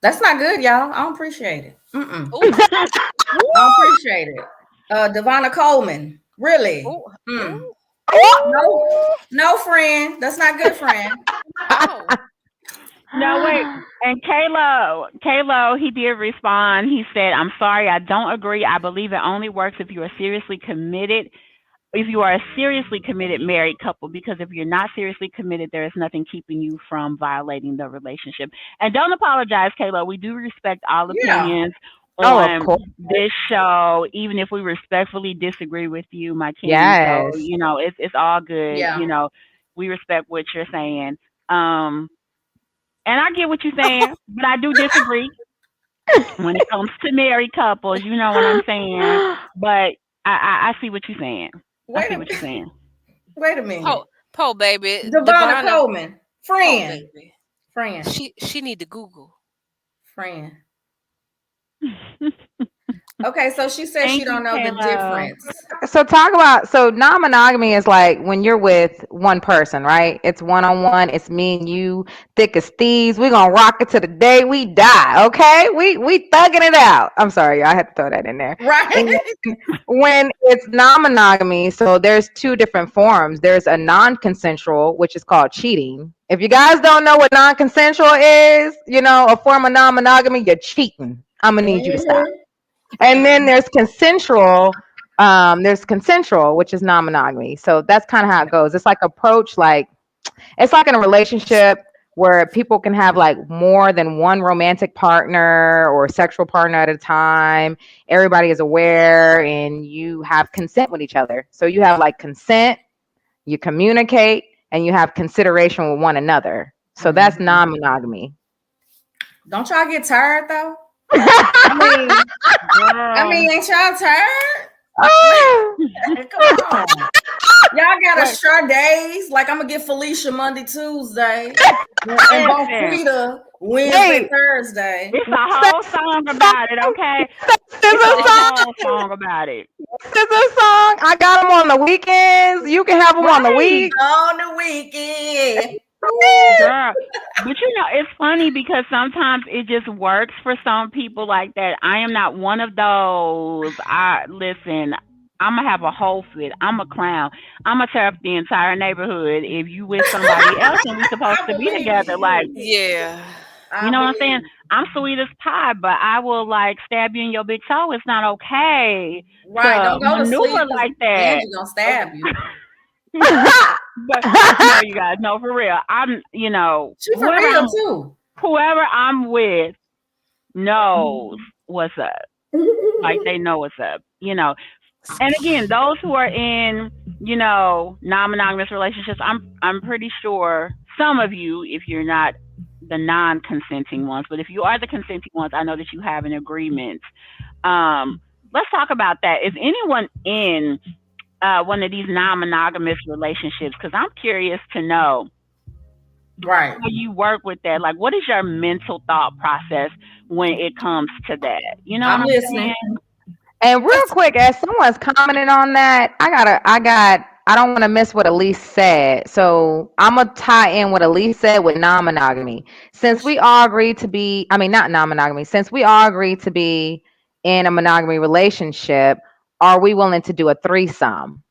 that's not good, y'all. I don't appreciate it. I don't appreciate it. Devonna Coleman, really? No, friend. That's not good, friend. No, wait. And Kalo, he did respond. He said, "I'm sorry, I don't agree. I believe it only works if you are seriously committed. If you are a seriously committed married couple, because if you're not seriously committed, there is nothing keeping you from violating the relationship." And don't apologize, Kalo. We do respect all opinions on this show, even if we respectfully disagree with you, my king. Yes. So, it's all good. Yeah. We respect what you're saying. And I get what you're saying, but I do disagree when it comes to married couples. You know what I'm saying? But I see what you're saying. Wait a minute. Po baby. Devonna Coleman. Friend. Friend. She need to Google. Friend. Okay, so she says she don't know the difference. So non-monogamy is like when you're with one person, right? It's one-on-one. It's me and you, thick as thieves. We're gonna rock it to the day we die. Okay, we thugging it out. I'm sorry, I had to throw that in there. Right. When it's non-monogamy, so there's two different forms. There's a non-consensual, which is called cheating. If you guys don't know what non-consensual is, a form of non-monogamy, you're cheating. I'm gonna need you to stop. And then there's consensual. Which is non-monogamy. So that's kind of how it goes. It's like it's like in a relationship where people can have like more than one romantic partner or sexual partner at a time. Everybody is aware and you have consent with each other. So you have like consent, you communicate, and you have consideration with one another. So that's non-monogamy. Don't y'all get tired though? I mean, ain't y'all tired? Come on. Y'all gotta share days. Like, I'm gonna get Felicia Monday, Tuesday, and Bonfrida Wednesday, Thursday. It's a whole song about it, okay? It's a whole song about it. This is a song. I got them on the weekends. You can have them on the week. On the weekend. Girl. But it's funny because sometimes it just works for some people like that. I am not one of those. Listen, I'm gonna have a whole fit. I'm a clown. I'm gonna tear up the entire neighborhood if you with somebody else and we're supposed to be together. Like, yeah. You know what I'm saying? I'm sweet as pie, but I will like stab you in your big toe. It's not okay. Right. Don't go to sleep like that. Angie gonna stab you. But no, you guys, no, for real. I'm, she for real too. Whoever I'm with knows what's up. Like they know what's up, And again, those who are in, non-monogamous relationships, I'm pretty sure some of you, if you're not the non-consenting ones, but if you are the consenting ones, I know that you have an agreement. Let's talk about that. Is anyone in one of these non-monogamous relationships? Because I'm curious to know how you work with that. Like, what is your mental thought process when it comes to that? I'm listening. Saying? And real quick, as someone's commenting on that, I don't want to miss what Elise said. So I'm going to tie in what Elise said with non-monogamy. Since we all agreed to be, not non-monogamy, since we all agreed to be in a monogamy relationship, are we willing to do a threesome?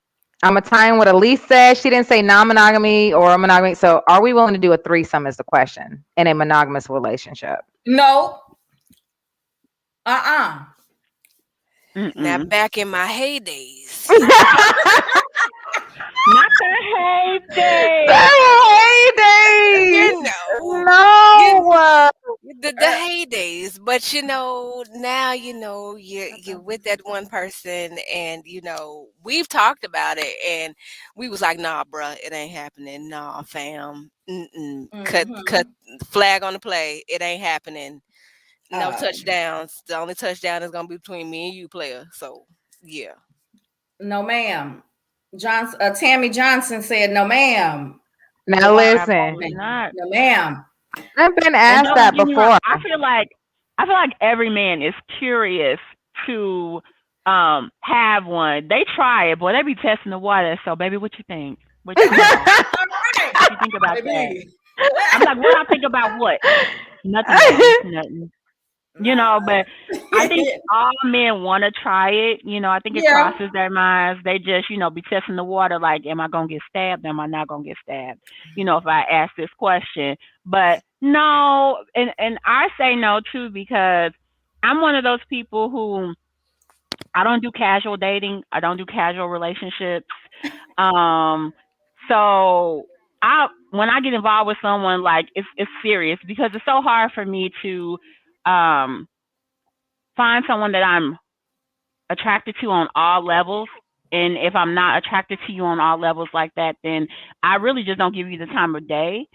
I'm gonna tie in what Elise said. She didn't say non-monogamy or monogamy. So are we willing to do a threesome is the question in a monogamous relationship? No. Now, back in my heydays. Not the heyday. You know. No. The heydays, but now you're with that one person, and we've talked about it, and we was like, nah, bruh, it ain't happening. Nah, fam, cut flag on the play. It ain't happening. No touchdowns. The only touchdown is gonna be between me and you, player. So yeah. No, ma'am. Tammy Johnson said, no, ma'am. Now listen. Not. No, ma'am. I've been asked that before. I feel like every man is curious to have one. They try it, boy. They be testing the water. So, baby, what you think? What you think about that? I'm like, what I think about what? Nothing. But I think all men want to try it. I think it crosses their minds. They just, be testing the water like, am I going to get stabbed? Am I not going to get stabbed? If I ask this question. But no, and I say no, too, because I'm one of those people who I don't do casual dating. I don't do casual relationships. So when I get involved with someone, like, it's serious because it's so hard for me to find someone that I'm attracted to on all levels. And if I'm not attracted to you on all levels like that, then I really just don't give you the time of day.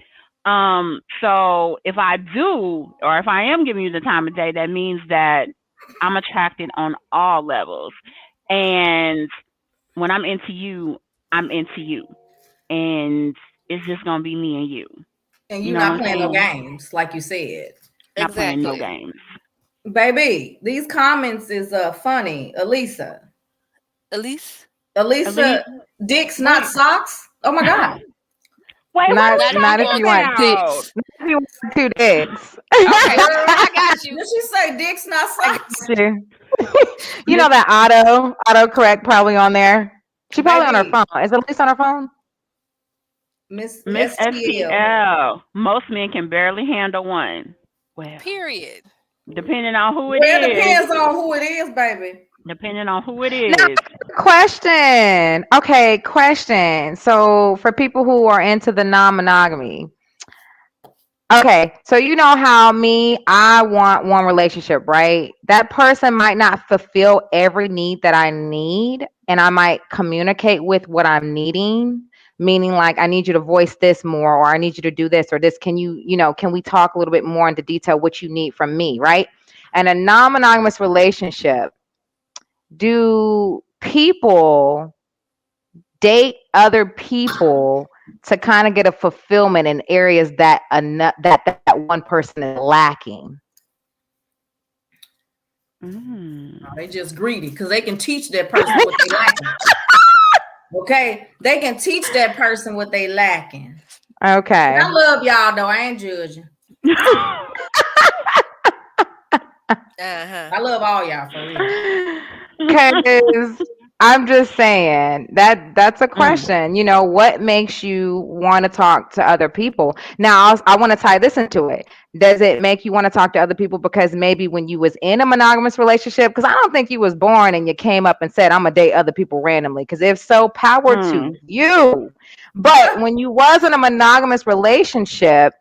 So if I do, or if I am giving you the time of day, that means that I'm attracted on all levels. And when I'm into you, I'm into you. And it's just going to be me and you. And you're not playing no games, like you said. Not playing no games. Baby, these comments is funny. Elisa, dicks, not socks. Oh my God. Wait, not if you want dicks. Not if you want 2 dicks. Okay, I got you. Did she say dicks, not socks? You know that auto correct probably on there. She probably on her phone. Is Elise on her phone? Miss STL. Most men can barely handle one. Well, period. Depending on who it is. It depends on who it is, baby. Depending on who it is. Now, question. Okay, question. So for people who are into the non-monogamy. Okay, so you know how I want one relationship, right? That person might not fulfill every need that I need, and I might communicate with what I'm needing. Meaning like, I need you to voice this more, or I need you to do this or this. Can can we talk a little bit more into detail what you need from me, right? And a non-monogamous relationship, do people date other people to kind of get a fulfillment in areas that that one person is lacking? No, they just greedy because they can teach that person what they lacking. Okay, they can teach that person what they lacking. Okay. I love y'all though. I ain't judging. I love all y'all for real. Because I'm just saying that's a question. What makes you want to talk to other people? Now, I want to tie this into it. Does it make you want to talk to other people because maybe when you was in a monogamous relationship? Because I don't think you was born and you came up and said, I'm going to date other people randomly. Because if so, power to you. But when you was in a monogamous relationship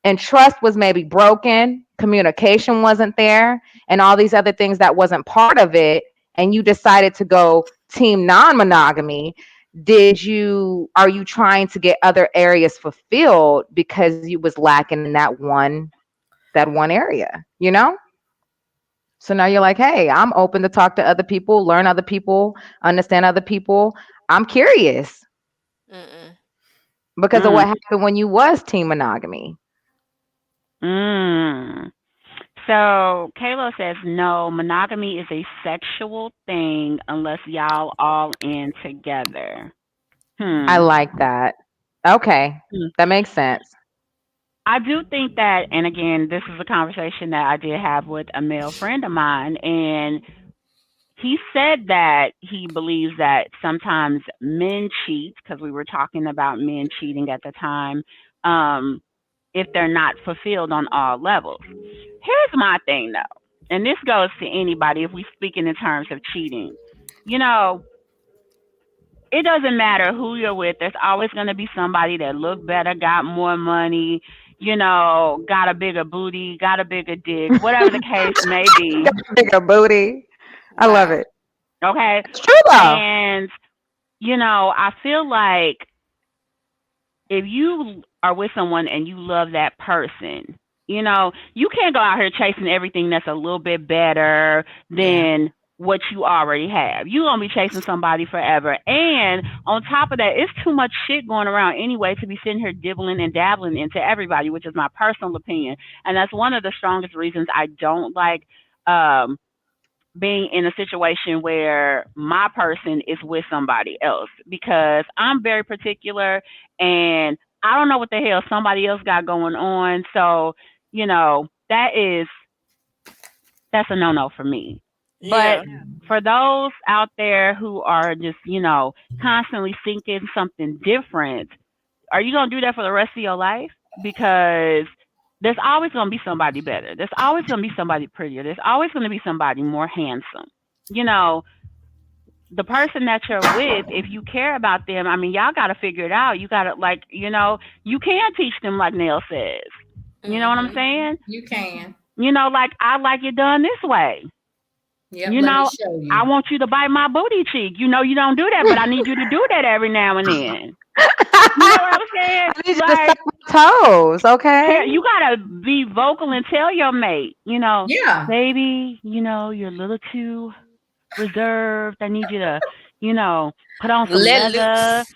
and trust was maybe broken, communication wasn't there, and all these other things that wasn't part of it, and you decided to go Team Non-Monogamy, are you trying to get other areas fulfilled because you was lacking in that one area, So now you're like, hey, I'm open to talk to other people, learn other people, understand other people. I'm curious because of what happened when you was Team Monogamy. So Kayla says, no, monogamy is a sexual thing unless y'all all in together. I like that. Okay. That makes sense. I do think that, and again, this is a conversation that I did have with a male friend of mine, and he said that he believes that sometimes men cheat, because we were talking about men cheating at the time, if they're not fulfilled on all levels. Here's my thing though, and this goes to anybody if we speaking in terms of cheating. You know, it doesn't matter who you're with. There's always going to be somebody that look better, got more money, you know, got a bigger booty, got a bigger dick, whatever the case may be. Bigger booty. I love it. Okay. It's true though. And, you know, I feel like if you are with someone and you love that person, you know, you can't go out here chasing everything that's a little bit better than what you already have. You're going to be chasing somebody forever. And on top of that, it's too much shit going around anyway to be sitting here dibbling and dabbling into everybody, which is my personal opinion. And that's one of the strongest reasons I don't like being in a situation where my person is with somebody else, because I'm very particular and I don't know what the hell somebody else got going on. So, you know, that's a no-no for me. Yeah. But for those out there who are just, you know, constantly seeking something different, are you going to do that for the rest of your life? Because there's always going to be somebody better. There's always going to be somebody prettier. There's always going to be somebody more handsome. You know, the person that you're with, if you care about them, I mean, y'all got to figure it out. You got to, like, you know, you can teach them like Nell says. You know what I'm saying? You can. You know, like, I like it done this way. Yep, you know, I want you to bite my booty cheek. You know, you don't do that, but I need you to do that every now and then. You know what I'm saying? I need you to suck my toes, okay? You gotta be vocal and tell your mate, you know, baby, you know, you're a little too reserved. I need you to, you know, put on some leather.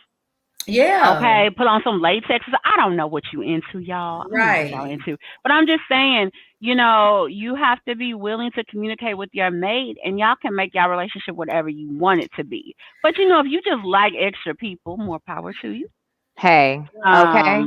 Yeah. Okay, put on some latex. I don't know what you into, y'all. I don't know what y'all into. But I'm just saying, you know, you have to be willing to communicate with your mate, and y'all can make y'all relationship whatever you want it to be. But, you know, if you just like extra people, more power to you. Hey, okay.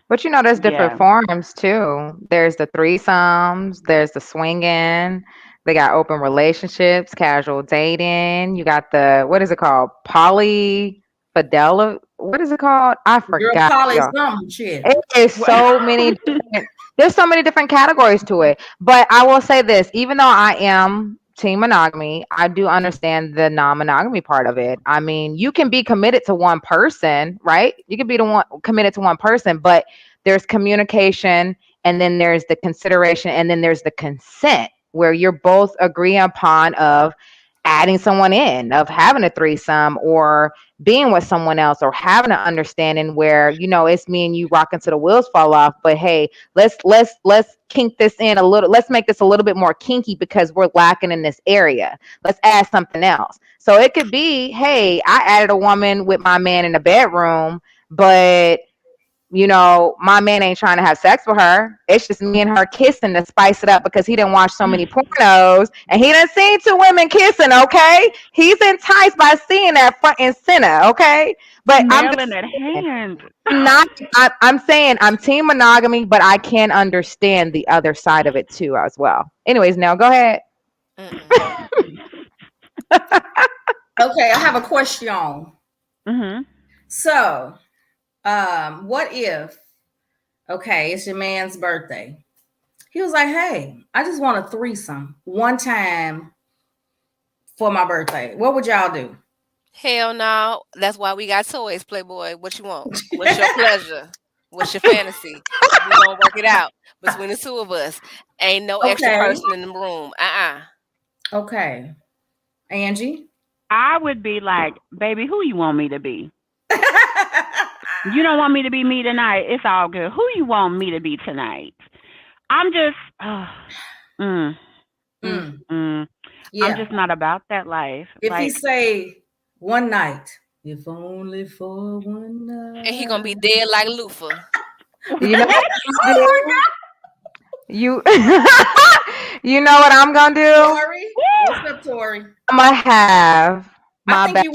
But you know, there's different forms too. There's the threesomes, there's the swinging. They got open relationships, casual dating. You got the, what is it called? Polyfidelity. What is it called? I forgot. Shit. It is so many different, there's so many different categories to it. But I will say this, even though I am Team Monogamy, I do understand the non-monogamy part of it. I mean, you can be committed to one person, right? You can be committed to one person, but there's communication, and then there's the consideration, and then there's the consent, where you're both agreeing upon of adding someone in, of having a threesome, or being with someone else, or having an understanding where, you know, it's me and you rocking till the wheels fall off. But hey, let's kink this in a little. Let's make this a little bit more kinky because we're lacking in this area. Let's add something else. So it could be, hey, I added a woman with my man in the bedroom, but you know, my man ain't trying to have sex with her. It's just me and her kissing to spice it up because he didn't watch so many pornos and he done seen two women kissing, okay? He's enticed by seeing that front and center, okay? But I'm saying I'm Team Monogamy, but I can understand the other side of it too as well. Anyways, now go ahead. Okay, I have a question. Mm-hmm. So, what if, okay, it's your man's birthday. He was like, hey, I just want a threesome one time for my birthday. What would y'all do? Hell no. That's why we got toys, Playboy. What you want? What's your pleasure? What's your fantasy? We're going to work it out between the two of us. Ain't no extra person in the room. Okay. Angie? I would be like, baby, who you want me to be? You don't want me to be me tonight. It's all good. Who you want me to be tonight? I'm just, I'm just not about that life. If he say one night, if only for one night, and he gonna be dead like Lufa. You know, you know what I'm gonna do? Tori? What's up, Tori? I'm gonna have my bag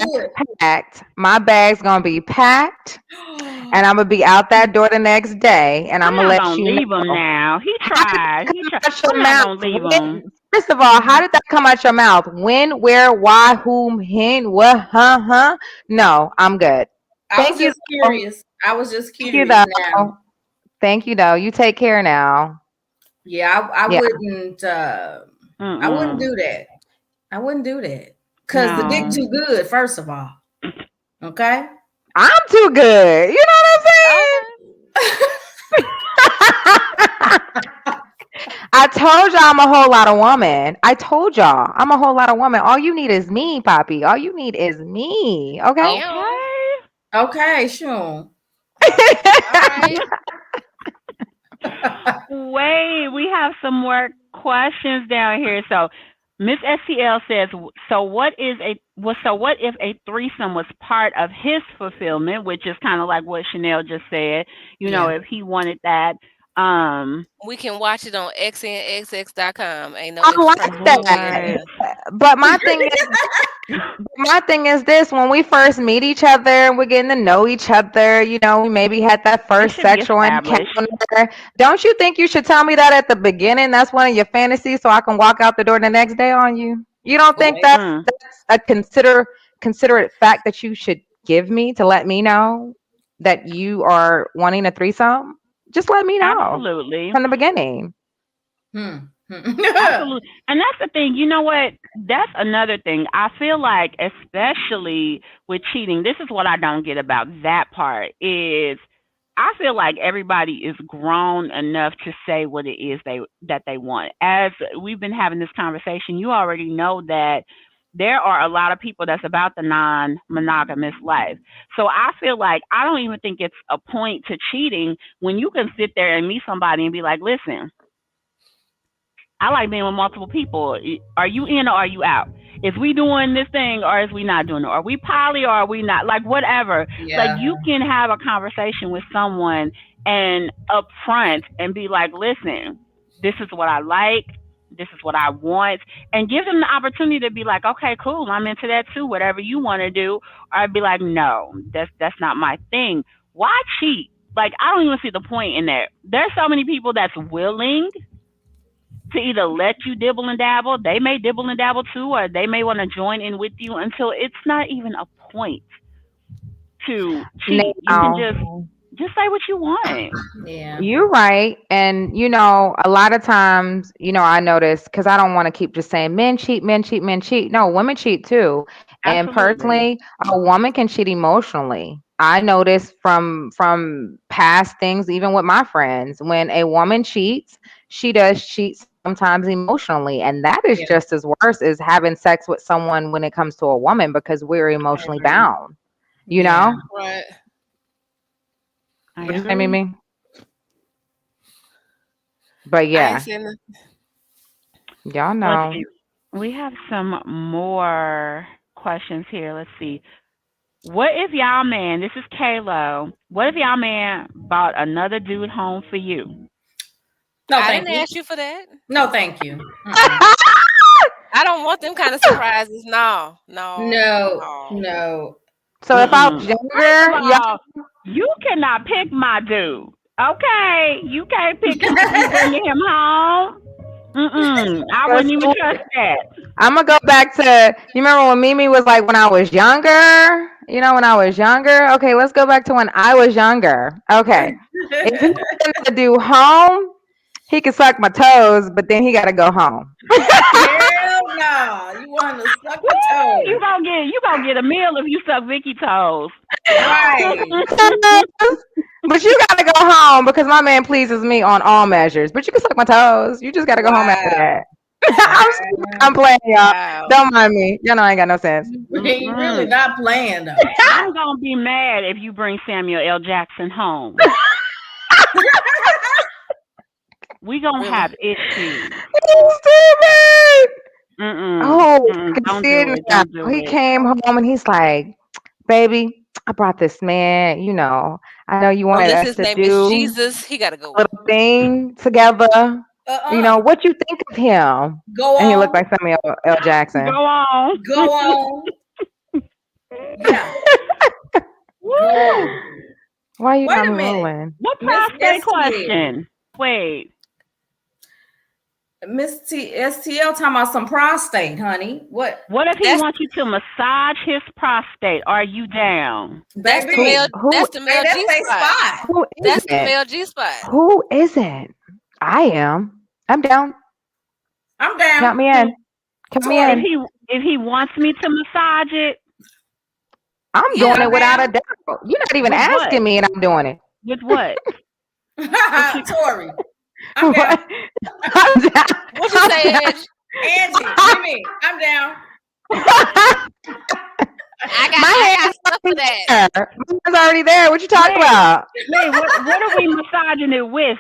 packed. My bag's gonna be packed, and I'm gonna be out that door the next day. And I'm gonna let you leave him now. He tried. I'm not gonna leave him. First of all, how did that come out your mouth? When, where, why, whom, when, what, huh? No, I'm good. I was just curious. I was just Thank you, curious now. though. Thank you, though. You take care now. Yeah, I Yeah. wouldn't. I wouldn't do that. I wouldn't do that because the dick too good. First of all, okay. I'm too good. You know what I'm saying? I told y'all I'm a whole lot of woman. I told y'all I'm a whole lot of woman. All you need is me, Poppy. All you need is me. Okay. Okay, sure. All right. Wait, we have some more questions down here. So Miss STL says, so what if a threesome was part of his fulfillment, which is kind of like what Chanel just said, you know, if he wanted that. We can watch it on xnxx.com. Ain't no I like that. But my thing is this: when we first meet each other and we're getting to know each other, you know, we maybe had that first sexual encounter. Don't you think you should tell me that at the beginning? That's one of your fantasies, so I can walk out the door the next day on you. You don't think that's a considerate fact that you should give me to let me know that you are wanting a threesome? Just let me know. Absolutely. From the beginning. Absolutely. And that's the thing. You know what? That's another thing. I feel like, especially with cheating, this is what I don't get about that part is I feel like everybody is grown enough to say what it is that they want. As we've been having this conversation, you already know that there are a lot of people that's about the non-monogamous life. So I feel like I don't even think it's a point to cheating when you can sit there and meet somebody and be like, listen, I like being with multiple people. Are you in or are you out? Is we doing this thing or is we not doing it? Are we poly or are we not? Like whatever. Yeah. Like you can have a conversation with someone and up front and be like, listen, this is what I like. This is what I want, and give them the opportunity to be like, okay, cool, I'm into that too, whatever you want to do. Or I'd be like, no, that's not my thing. Why cheat? Like, I don't even see the point in that. There's so many people that's willing to either let you dibble and dabble. They may dibble and dabble too, or they may want to join in with you until it's not even a point to cheat. You can just say what you want. Yeah. You're right. And, you know, a lot of times, you know, I notice because I don't want to keep just saying men cheat. No, women cheat too. And personally, a woman can cheat emotionally. I notice from past things, even with my friends, when a woman cheats, she does cheat sometimes emotionally. And that is just as worse as having sex with someone when it comes to a woman because we're emotionally bound, you know? Right. What you say, Mimi? But yeah, y'all know. We have some more questions here. Let's see. What if y'all man, this is Kalo, what if y'all man bought another dude home for you? No, I didn't ask you for that. No, thank you. I don't want them kind of surprises. No. So if I was younger, you cannot pick my dude. Okay, you can't pick him if you bringing him home. I wouldn't even trust that. I'm gonna go back to, you remember when Mimi was like, when I was younger? You know, when I was younger? Okay, let's go back to when I was younger. Okay. If he's gonna do home, he can suck my toes, but then he gotta go home. Hell no. You want to suck my toes. You gonna get a meal if you suck Vicky toes. Right. But you gotta go home because my man pleases me on all measures. But you can suck my toes. You just gotta go home after that. I'm playing, y'all. Wow. Don't mind me. Y'all know I ain't got no sense. You really not playing though. I'm gonna be mad if you bring Samuel L. Jackson home. We gonna have issues. Stupid. Don't do it. He came home and he's like, baby, I brought this man, you know, I know you wanted us to do is Jesus. He gotta go. A little thing together. You know, what you think of him? Go on. And he looked like Samuel L. Jackson. Go on. Go on. Yeah. Why are you Wait not a minute. rolling? What prostate question? Wait. Miss STL talking about some prostate, honey. What if he wants you to massage his prostate? Are you down? That's the baby? male. That's the male That's G their spot. spot. Who is That's the it? male G spot. Who isn't? I am. I'm down. I'm down. Count me in. Count me in. If he wants me to massage it, I'm doing it without a doubt. You're not even With what? asking me, and I'm doing it. with what? Tori. I'm down. I'm down. What you say, Edge? Angie, Jimmy, I'm down. I got stuff for that. My hand's already there. What you talking about? Wait, what are we massaging it with?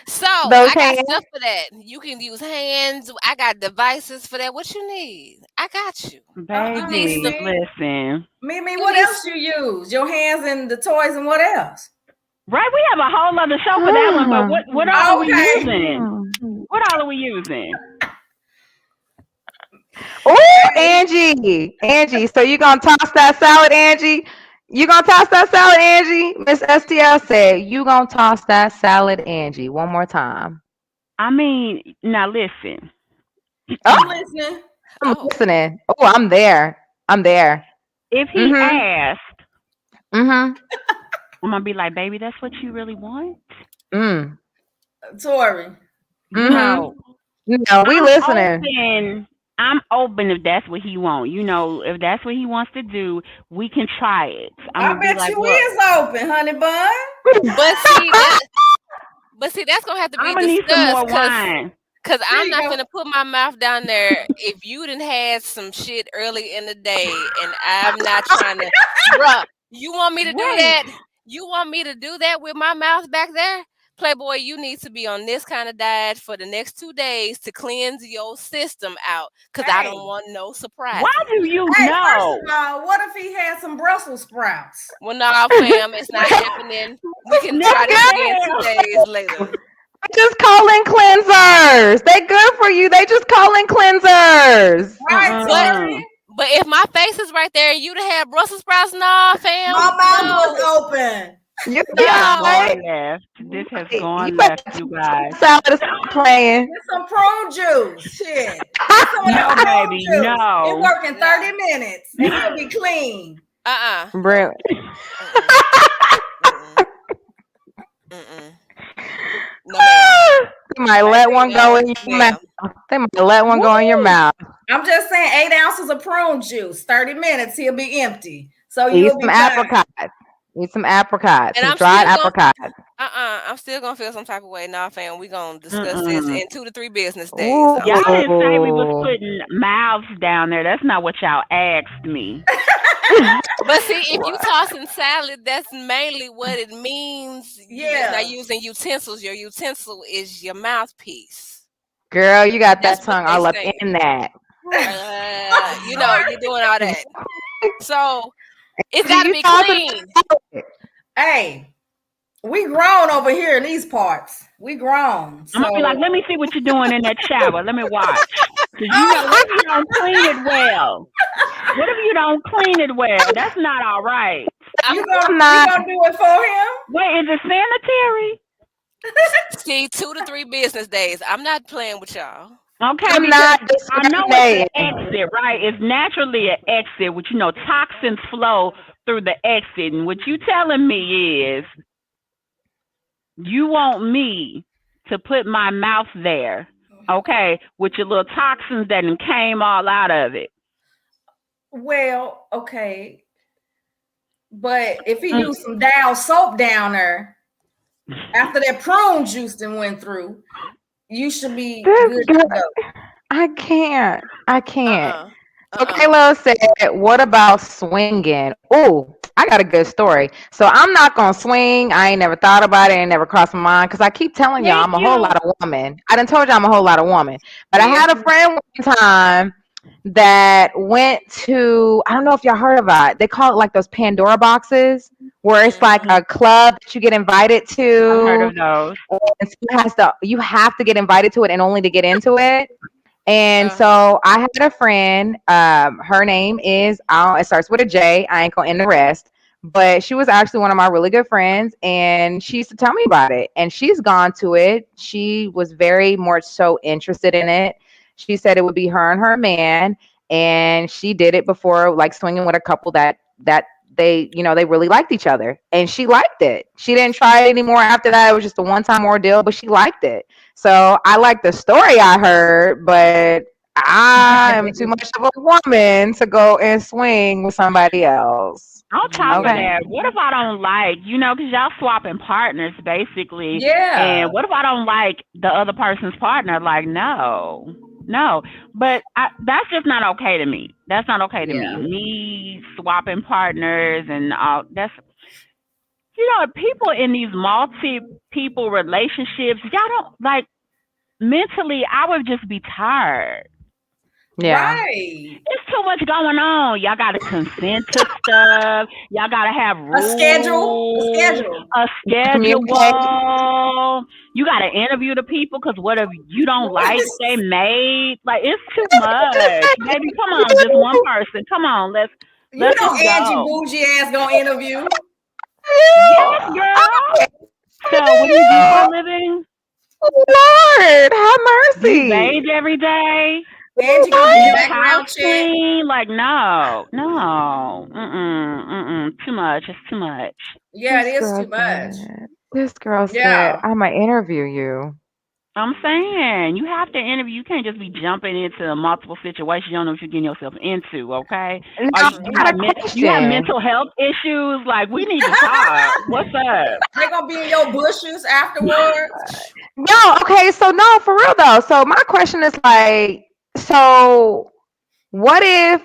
So Those I got hands? stuff for that. You can use hands. I got devices for that. What you need? I got you. Baby, listen. Mimi, what else you use? Your hands and the toys and what else? Right, we have a whole other show for that one, but what all are we using? What all are we using? Oh, Angie. So you gonna toss that salad, Angie? You gonna toss that salad, Angie? Miss STL said you gonna toss that salad, Angie. One more time. I mean, now listen. I'm listening. I'm listening. Oh, I'm there. If he asked, Mm-hmm. I'm gonna be like, baby, that's what you really want? Tori. No. No, we listening. I'm open if that's what he wants. You know, if that's what he wants to do, we can try it. I bet like, you is open, honey bun. But see, that's gonna have to be I'm gonna need some more discussed wine. because I'm not gonna put my mouth down there if you done had some shit early in the day and I'm not trying to. Bruh, you want me to do that? You want me to do that with my mouth back there? Playboy, you need to be on this kind of diet for the next 2 days to cleanse your system out because I don't want no surprise. Why do you know? First of all, what if he had some Brussels sprouts? Well, no, fam, it's not happening. We can try this again 2 days later. Just call in cleansers. They good for you. They just call in cleansers. Right, But if my face is right there and you'd have had Brussels sprouts, nah, fam. my mouth was open. This has gone left, you guys. Salad is playing. Get some prune juice. Shit. No, baby, no. It work in 30 minutes and he'll be clean. Brilliant. No, ma'am. They might let one go in your mouth. They might let one go in your mouth. I'm just saying 8 ounces of prune juice, 30 minutes, he'll be empty. So Eat you'll some be apricots. Eat some apricots. And Some I'm dried still apricots. I'm still gonna feel some type of way. Nah, fam, we gonna discuss this in 2 to 3 business days. Ooh. So. Y'all didn't say we was putting mouths down there. That's not what y'all asked me. But see, if you tossing salad, that's mainly what it means. Yeah. You're not using utensils. Your utensil is your mouthpiece. Girl, you got That's that tongue what they all up say. in that. You know, you're doing all that. So it's got to be clean. Hey, we grown over here in these parts. We grown. I'm gonna be like, let me see what you're doing in that shower. Let me watch. Cause you know, what if you don't clean it well? What if you don't clean it well? That's not all right. You gonna do it for him? Wait, is it sanitary? See, 2 to 3 business days. I'm not playing with y'all. Okay, I'm not I know it's discriminating. an exit, right? It's naturally an exit, which, you know, toxins flow through the exit. And what you telling me is you want me to put my mouth there, okay, with your little toxins that came all out of it. Well, okay. But if he used some Dow soap down there after that prune juice that went through, you should be good to go. I can't. Okay, Lil said, what about swinging? Oh, I got a good story. So I'm not going to swing. I ain't never thought about it. It ain't never crossed my mind because I keep telling y'all I'm a whole lot of woman. I done told you I'm a whole lot of woman. But I had a friend one time that went to, I don't know if y'all heard about it. They call it like those Pandora boxes where it's like a club that you get invited to. I've heard of those. And you have to get invited to it and only to get into it. And so I had a friend, her name is, it starts with a J. I ain't gonna end the rest. but she was actually one of my really good friends, and she used to tell me about it. And she's gone to it. She was very much so interested in it. She said it would be her and her man, and she did it before, like swinging with a couple that they, they really liked each other, and she liked it. She didn't try it anymore after that. It was just a one-time ordeal, but she liked it. So I like the story I heard, but I am too much of a woman to go and swing with somebody else. On top of Okay. that, what if I don't like, because y'all swapping partners basically. Yeah. And what if I don't like the other person's partner? Like, no. But that's just not okay to me. That's not okay to me. Me swapping partners and all. That's, people in these multi-people relationships, y'all don't, like, mentally, I would just be tired. Yeah. Right. It's too much going on. Y'all got to consent to stuff. Y'all got to have rules. A schedule. A schedule. You got to interview the people, because what if you don't like they made? Like, it's too much. Baby, come on, just one person. Come on, let's Angie go. bougie ass gonna interview. Yes, girl. So, what do you do for a living? Lord, have mercy. You bathe every day. Angie gonna do background check. Like, no. Too much. It's too much. Yeah, it is too much. This girl said, I'm gonna interview you. I'm saying, you have to interview. You can't just be jumping into multiple situations. You don't know what you're getting yourself into, okay? No, You have mental health issues. Like, we need to talk. What's up? They gonna be in your bushes afterwards. No, okay, so no, for real though. So my question is like, so what if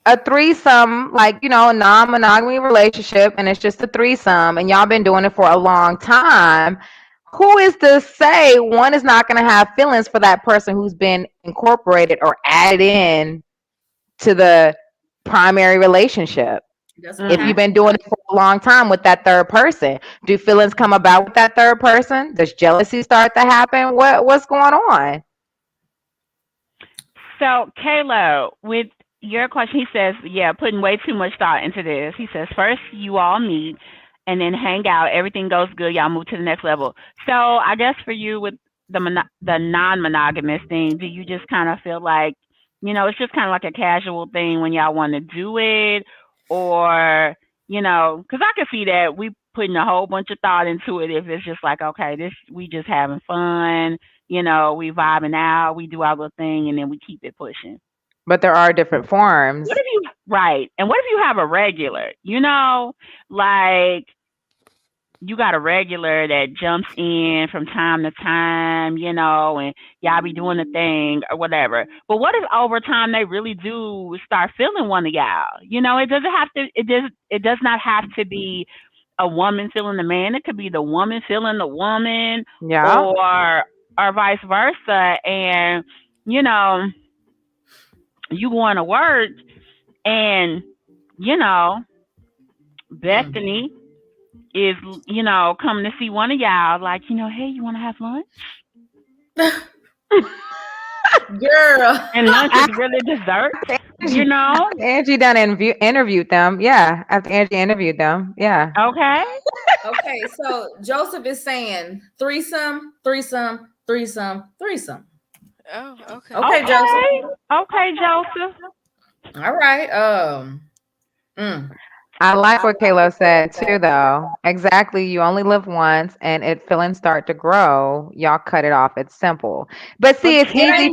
a threesome, like, a non-monogamy relationship, and it's just a threesome, and y'all been doing it for a long time? Who is to say one is not going to have feelings for that person who's been incorporated or added in to the primary relationship? If you've been doing it for a long time with that third person, do feelings come about with that third person? Does jealousy start to happen? What's going on? So, Kayla, with your question, he says, putting way too much thought into this. He says, first you all meet and then hang out. Everything goes good. Y'all move to the next level. So I guess for you with the non-monogamous thing, do you just kind of feel like, it's just kind of like a casual thing when y'all want to do it? Or, because I can see that we putting a whole bunch of thought into it if it's just like, okay, we just having fun, we vibing out, we do our little thing, and then we keep it pushing. But there are different forms. Right. And what if you have a regular, like you got a regular that jumps in from time to time, and y'all be doing the thing or whatever. But what if over time they really do start feeling one of y'all? It does not have to be a woman feeling the man. It could be the woman feeling the woman, or vice versa. And, you going to work and, Bethany is, coming to see one of y'all, like, hey, you want to have lunch? Girl. And lunch is really dessert, Angie done interviewed them. Yeah. After Angie interviewed them. Yeah. Okay. Okay, so Joseph is saying threesome. Oh, okay. Okay, Joseph. Okay, Joseph. All right. I like what Kayla said too, though. Exactly. You only live once, and if feelings start to grow, y'all cut it off. It's simple. But see, it's easy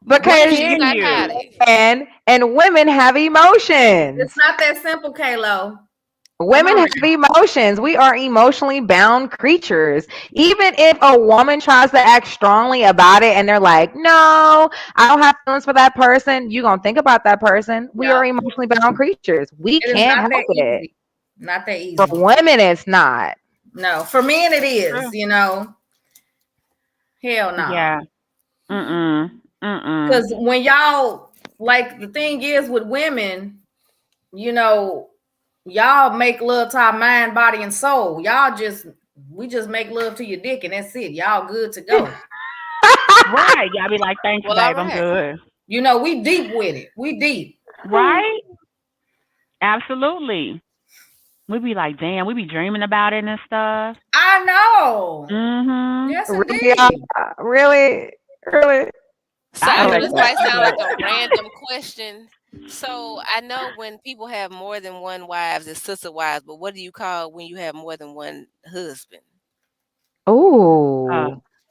because and women have emotions. It's not that simple, Kayla. Women have emotions. We are emotionally bound creatures. Even if a woman tries to act strongly about it and they're like, no, I don't have feelings for that person, you're going to think about that person. We are emotionally bound creatures. We can't help it. Not that easy. For women, it's not. No. For men, it is, Hell no. Yeah. Because when y'all, like, the thing is with women, y'all make love to our mind, body, and soul. We just make love to your dick, and that's it. Y'all good to go. Right. Y'all be like, thanks, babe. I'm good. We deep with it. We deep. Right? Absolutely. We be like, damn, we be dreaming about it and stuff. I know. Mm-hmm. Yes, Really? indeed. Really? So I I know like this that. might sound like a random question. So I know when people have more than one wives, it's sister wives, but what do you call when you have more than one husband? Ooh.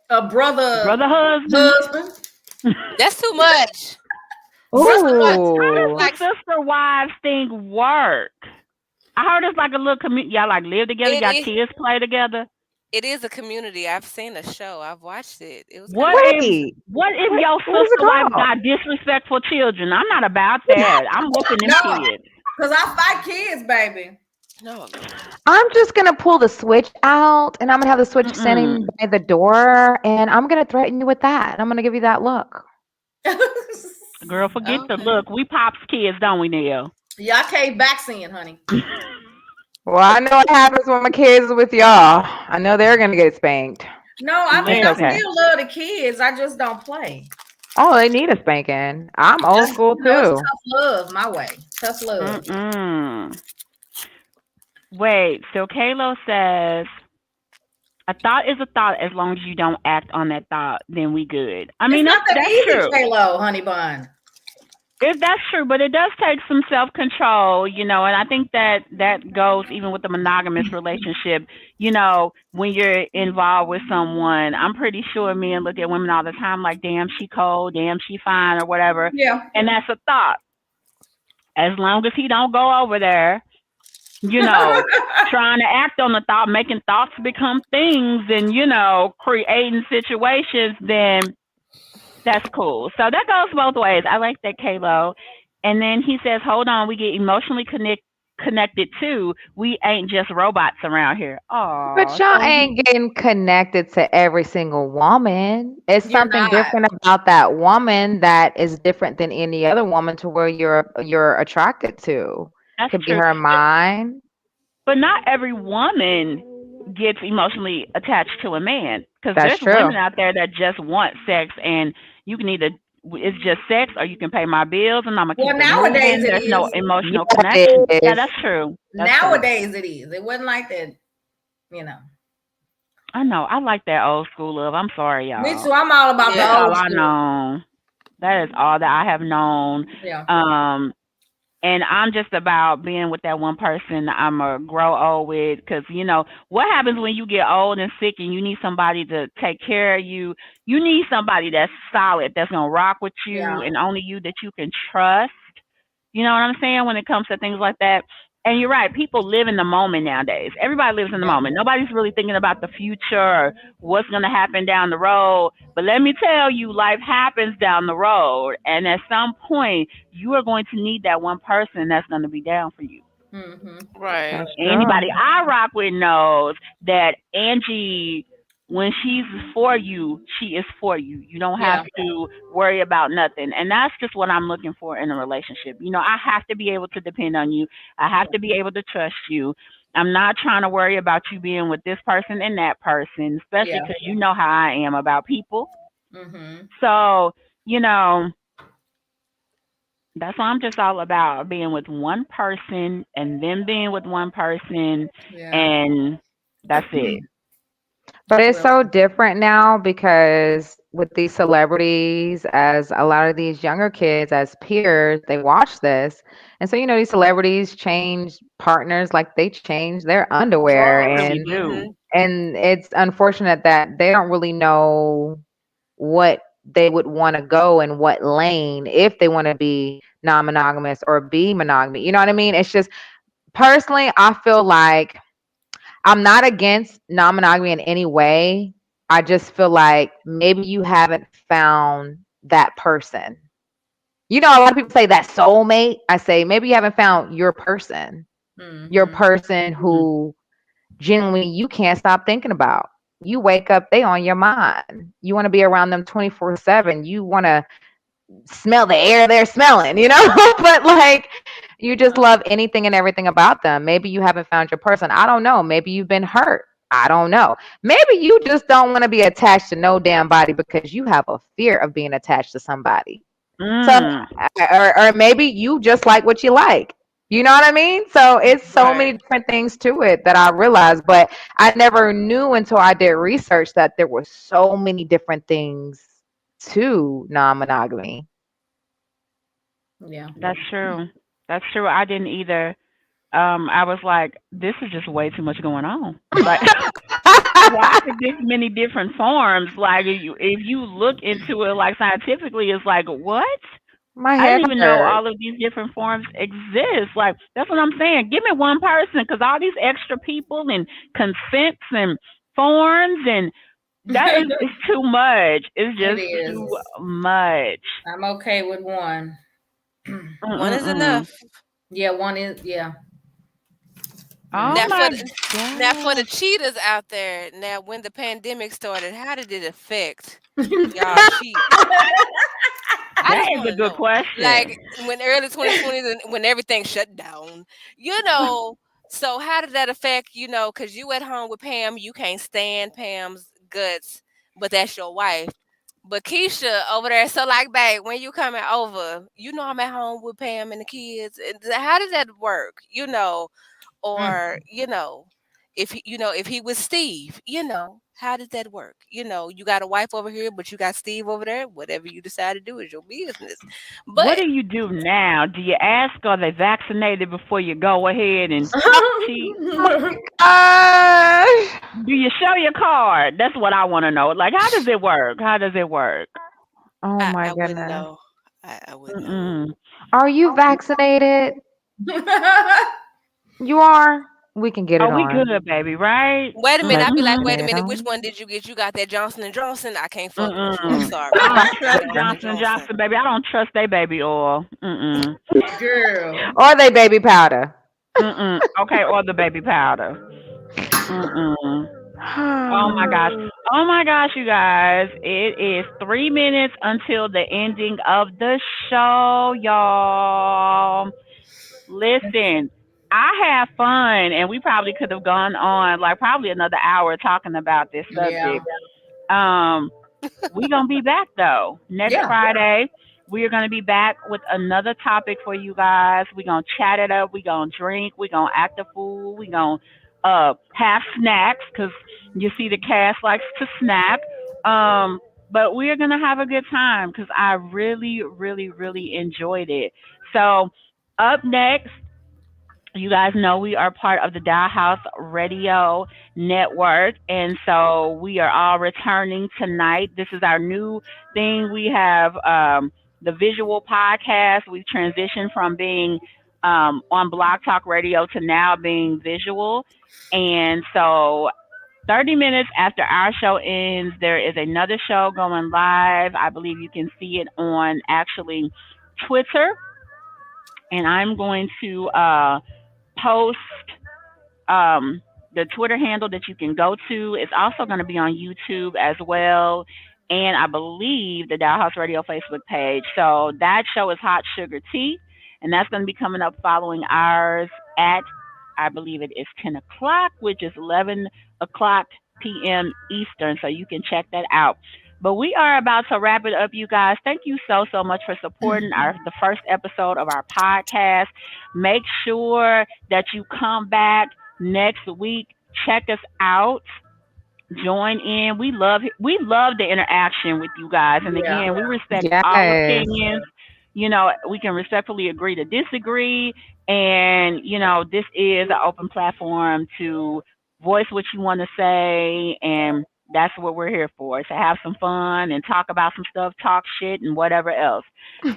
A brother Husband. husband. That's too much. Sister wives, Ooh. How like does the sister wives thing work? I heard it's like a little community. Y'all like live together. it Y'all is. kids play together. It is a community. I've seen the show. I've watched it. It was kind What of if Wait. what if What your is it sister wife called? got disrespectful children? I'm not about that. I'm whooping them No, kids. because I fight kids, baby. no. Lord. I'm just gonna pull the switch out and I'm gonna have the switch standing by the door and I'm gonna threaten you with that. I'm gonna give you that look. Girl, forget the Okay. look. We pops kids, don't we, Neil? Y'all can't vaccine, honey. Well, I know what happens when my kids are with y'all. I know they're gonna get spanked. No, I mean, I Okay. still love the kids. I just don't play. Oh, they need a spanking. I'm old school You know, it's too. tough love my way. Tough love. Wait, so Kalo says a thought is a thought as long as you don't act on that thought, then we good. I mean, It's not that that's easy, true. J-Lo, honey bun. That's true, but it does take some self-control, and I think that goes even with the monogamous relationship. When you're involved with someone, I'm pretty sure men look at women all the time like, damn, she cold, damn, she fine, or whatever. Yeah. And that's a thought. As long as he don't go over there, trying to act on the thought, making thoughts become things and, creating situations, then that's cool. So that goes both ways. I like that, Kalo. And then he says, hold on, we get emotionally connected too. We ain't just robots around here. Oh, But y'all ain't getting connected to every single woman. It's You're something not. different about that woman that is different than any other woman to where you're attracted to. That's Could be true. her mind. But not every woman gets emotionally attached to a man, because That's there's women true. out there that just want sex, and you can either it's just sex or you can pay my bills and I'm gonna Well, keep it nowadays moving. it There's no is. emotional Yeah, connection. it Yeah, is. that's true. That's true. Nowadays it is. It wasn't like that, you know. I know. I like that old school love. I'm sorry, y'all. Me too. I'm all about Yeah. That's the all old I school. know. That is all that I have known. Yeah. And I'm just about being with that one person I'm going to grow old with, because, what happens when you get old and sick and you need somebody to take care of you? You need somebody that's solid, that's going to rock with you, Yeah. and only you that you can trust. You know what I'm saying? When it comes to things like that. And you're right. People live in the moment nowadays. Everybody lives in the moment. Nobody's really thinking about the future or what's going to happen down the road. But let me tell you, life happens down the road. And at some point, you are going to need that one person that's going to be down for you. Mm-hmm. Right. That's true. Anybody I rock with knows that Angie, when she's for you, she is for you. You don't have to worry about nothing. And that's just what I'm looking for in a relationship. I have to be able to depend on you. I have to be able to trust you. I'm not trying to worry about you being with this person and that person, especially because you know how I am about people. Mm-hmm. So, that's why I'm just all about being with one person and them being with one person, and that's it. But it's so different now because with these celebrities, as a lot of these younger kids, as peers, they watch this. And so, these celebrities change partners like they change their underwear. Really do. And it's unfortunate that they don't really know what they would want to go and what lane if they want to be non-monogamous or be monogamy. You know what I mean? It's just personally, I feel like I'm not against non-monogamy in any way. I just feel like maybe you haven't found that person. A lot of people say that soulmate. I say maybe you haven't found your person. Your person who genuinely you can't stop thinking about. You wake up, they on your mind. You want to be around them 24/7. You want to smell the air they're smelling, but like you just love anything and everything about them. Maybe you haven't found your person. I don't know. Maybe you've been hurt. I don't know. Maybe you just don't want to be attached to no damn body because you have a fear of being attached to somebody. So, or maybe you just like what you like. You know what I mean? So it's so many different things to it that I realized, but I never knew until I did research that there were so many different things to non-monogamy. Yeah. That's true. That's true. I didn't either. I was like, this is just way too much going on. Like, why are this many different forms? Like, if you look into it, like scientifically, it's like, what? My I head didn't even know hurt. all of these different forms exist. Like, that's what I'm saying. Give me one person, because all these extra people and consents and forms and that is it's too much. It's It just is. too much. I'm okay with one. One is enough. Yeah, one is. Yeah. Oh Now my for the God. cheaters out there, now when the pandemic started, how did it affect y'all cheat? I That just is want a to good know. question. Like when early 2020s and when everything shut down, so how did that affect, because you at home with Pam, you can't stand Pam's guts, but that's your wife. But Keisha over there, so like, babe, when you coming over, I'm at home with Pam and the kids. How does that work? Or if he was Steve, how does that work? You got a wife over here, but you got Steve over there. Whatever you decide to do is your business. What But do you do now? Do you ask, are they vaccinated before you go ahead and cheat? Gosh. Do you show your card? That's what I want to know. Like, how does it work? How does it work? Oh my I wouldn't goodness. know. I wouldn't know. Mm-mm. Are you vaccinated? You are? We can get Oh, it we on. good, baby, right? Wait a minute. Let's I'd be like, get wait a it minute. Which on. one did you get? You got that Johnson and Johnson? I can't fuck with you. I'm Mm-mm. sorry. I don't I got trust Johnson and Johnson and Johnson. Johnson, baby. I don't trust they baby oil. Mm-mm. Girl. Or they baby powder. Mm-mm. Okay, or the baby powder. Mm-mm. Oh my gosh. Oh my gosh, you guys. It is 3 minutes until the ending of the show, y'all. Listen, I have fun, and we probably could have gone on like probably another hour talking about this Yeah. subject. We're gonna be back though. Next Yeah. Friday, we are gonna be back with another topic for you guys. We're gonna chat it up, we're gonna drink, we're gonna act a fool, we're gonna have snacks because you see the cast likes to snack. But we are gonna have a good time because I really, really, really enjoyed it. So up next, you guys know we are part of the Dollhouse Radio Network, and so we are all returning tonight. This is our new thing. We have the visual podcast. We've transitioned from being on Blog Talk Radio to now being visual, and so 30 minutes after our show ends, there is another show going live. I believe you can see it on actually Twitter, and I'm going to post the Twitter handle that you can go to. It's also going to be on YouTube as well, and I believe the Dollhouse Radio Facebook page. So that show is Hot Sugar Tea, and that's going to be coming up following ours at, I believe it is 10 o'clock, which is 11 o'clock p.m. Eastern. So you can check that out. But we are about to wrap it up, you guys. Thank you so much for supporting the first episode of our podcast. Make sure that you come back next week. Check us out. Join in. We love the interaction with you guys. And again, we respect all Yes. opinions. We can respectfully agree to disagree. And, this is an open platform to voice what you want to say. And that's what we're here for, to have some fun and talk about some stuff, talk shit and whatever else.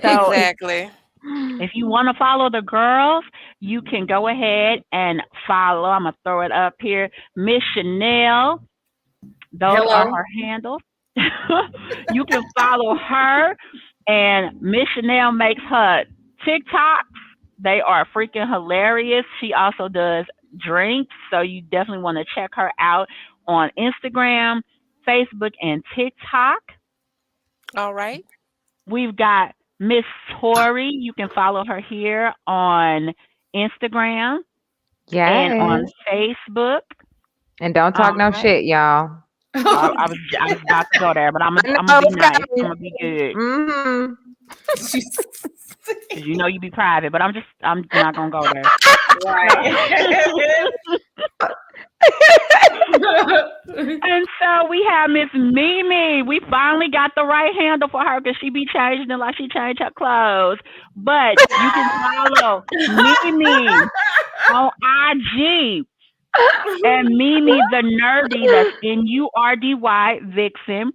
So Exactly. if you want to follow the girls, you can go ahead and follow. I'm going to throw it up here. Miss Chanel. Those Hello. are her handles. You can follow her. And Miss Chanel makes her TikToks. They are freaking hilarious. She also does drinks. So you definitely want to check her out on Instagram, Facebook, and TikTok. All right. We've got Miss Tori. You can follow her here on Instagram and on Yes. Facebook. And don't talk no Right. shit, y'all. I was about to go there, but I'm I gonna know be it's nice. coming. I'm gonna be good. Mm-hmm. 'Cause you know you be private, but I'm not gonna go there. Right. And so we have Miss Mimi. We finally got the right handle for her because she be changing it like she changed her clothes. But you can follow Mimi on IG and Mimi the Nerdy. That's NURDY Vixen.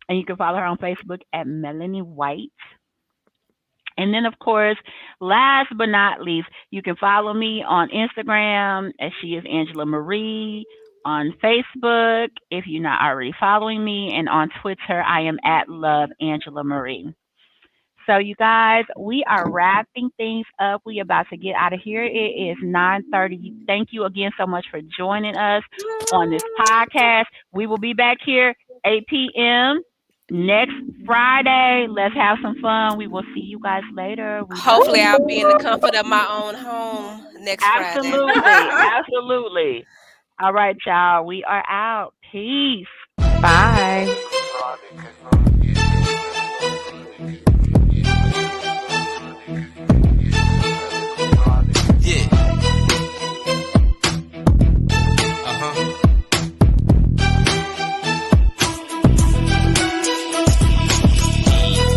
And you can follow her on Facebook at Melanie White. And then, of course, last but not least, you can follow me on Instagram as she is Angela Marie, on Facebook if you're not already following me, and on Twitter I am at Love Angela Marie. So you guys, we are wrapping things up. We about to get out of here. It is 9:30. Thank you again so much for joining us on this podcast. We will be back here 8 p.m. next Friday. Let's have some fun. We will see you guys later. Hopefully, I'll be in the comfort of my own home next Absolutely. Friday. Absolutely. All right, y'all. We are out. Peace. Bye.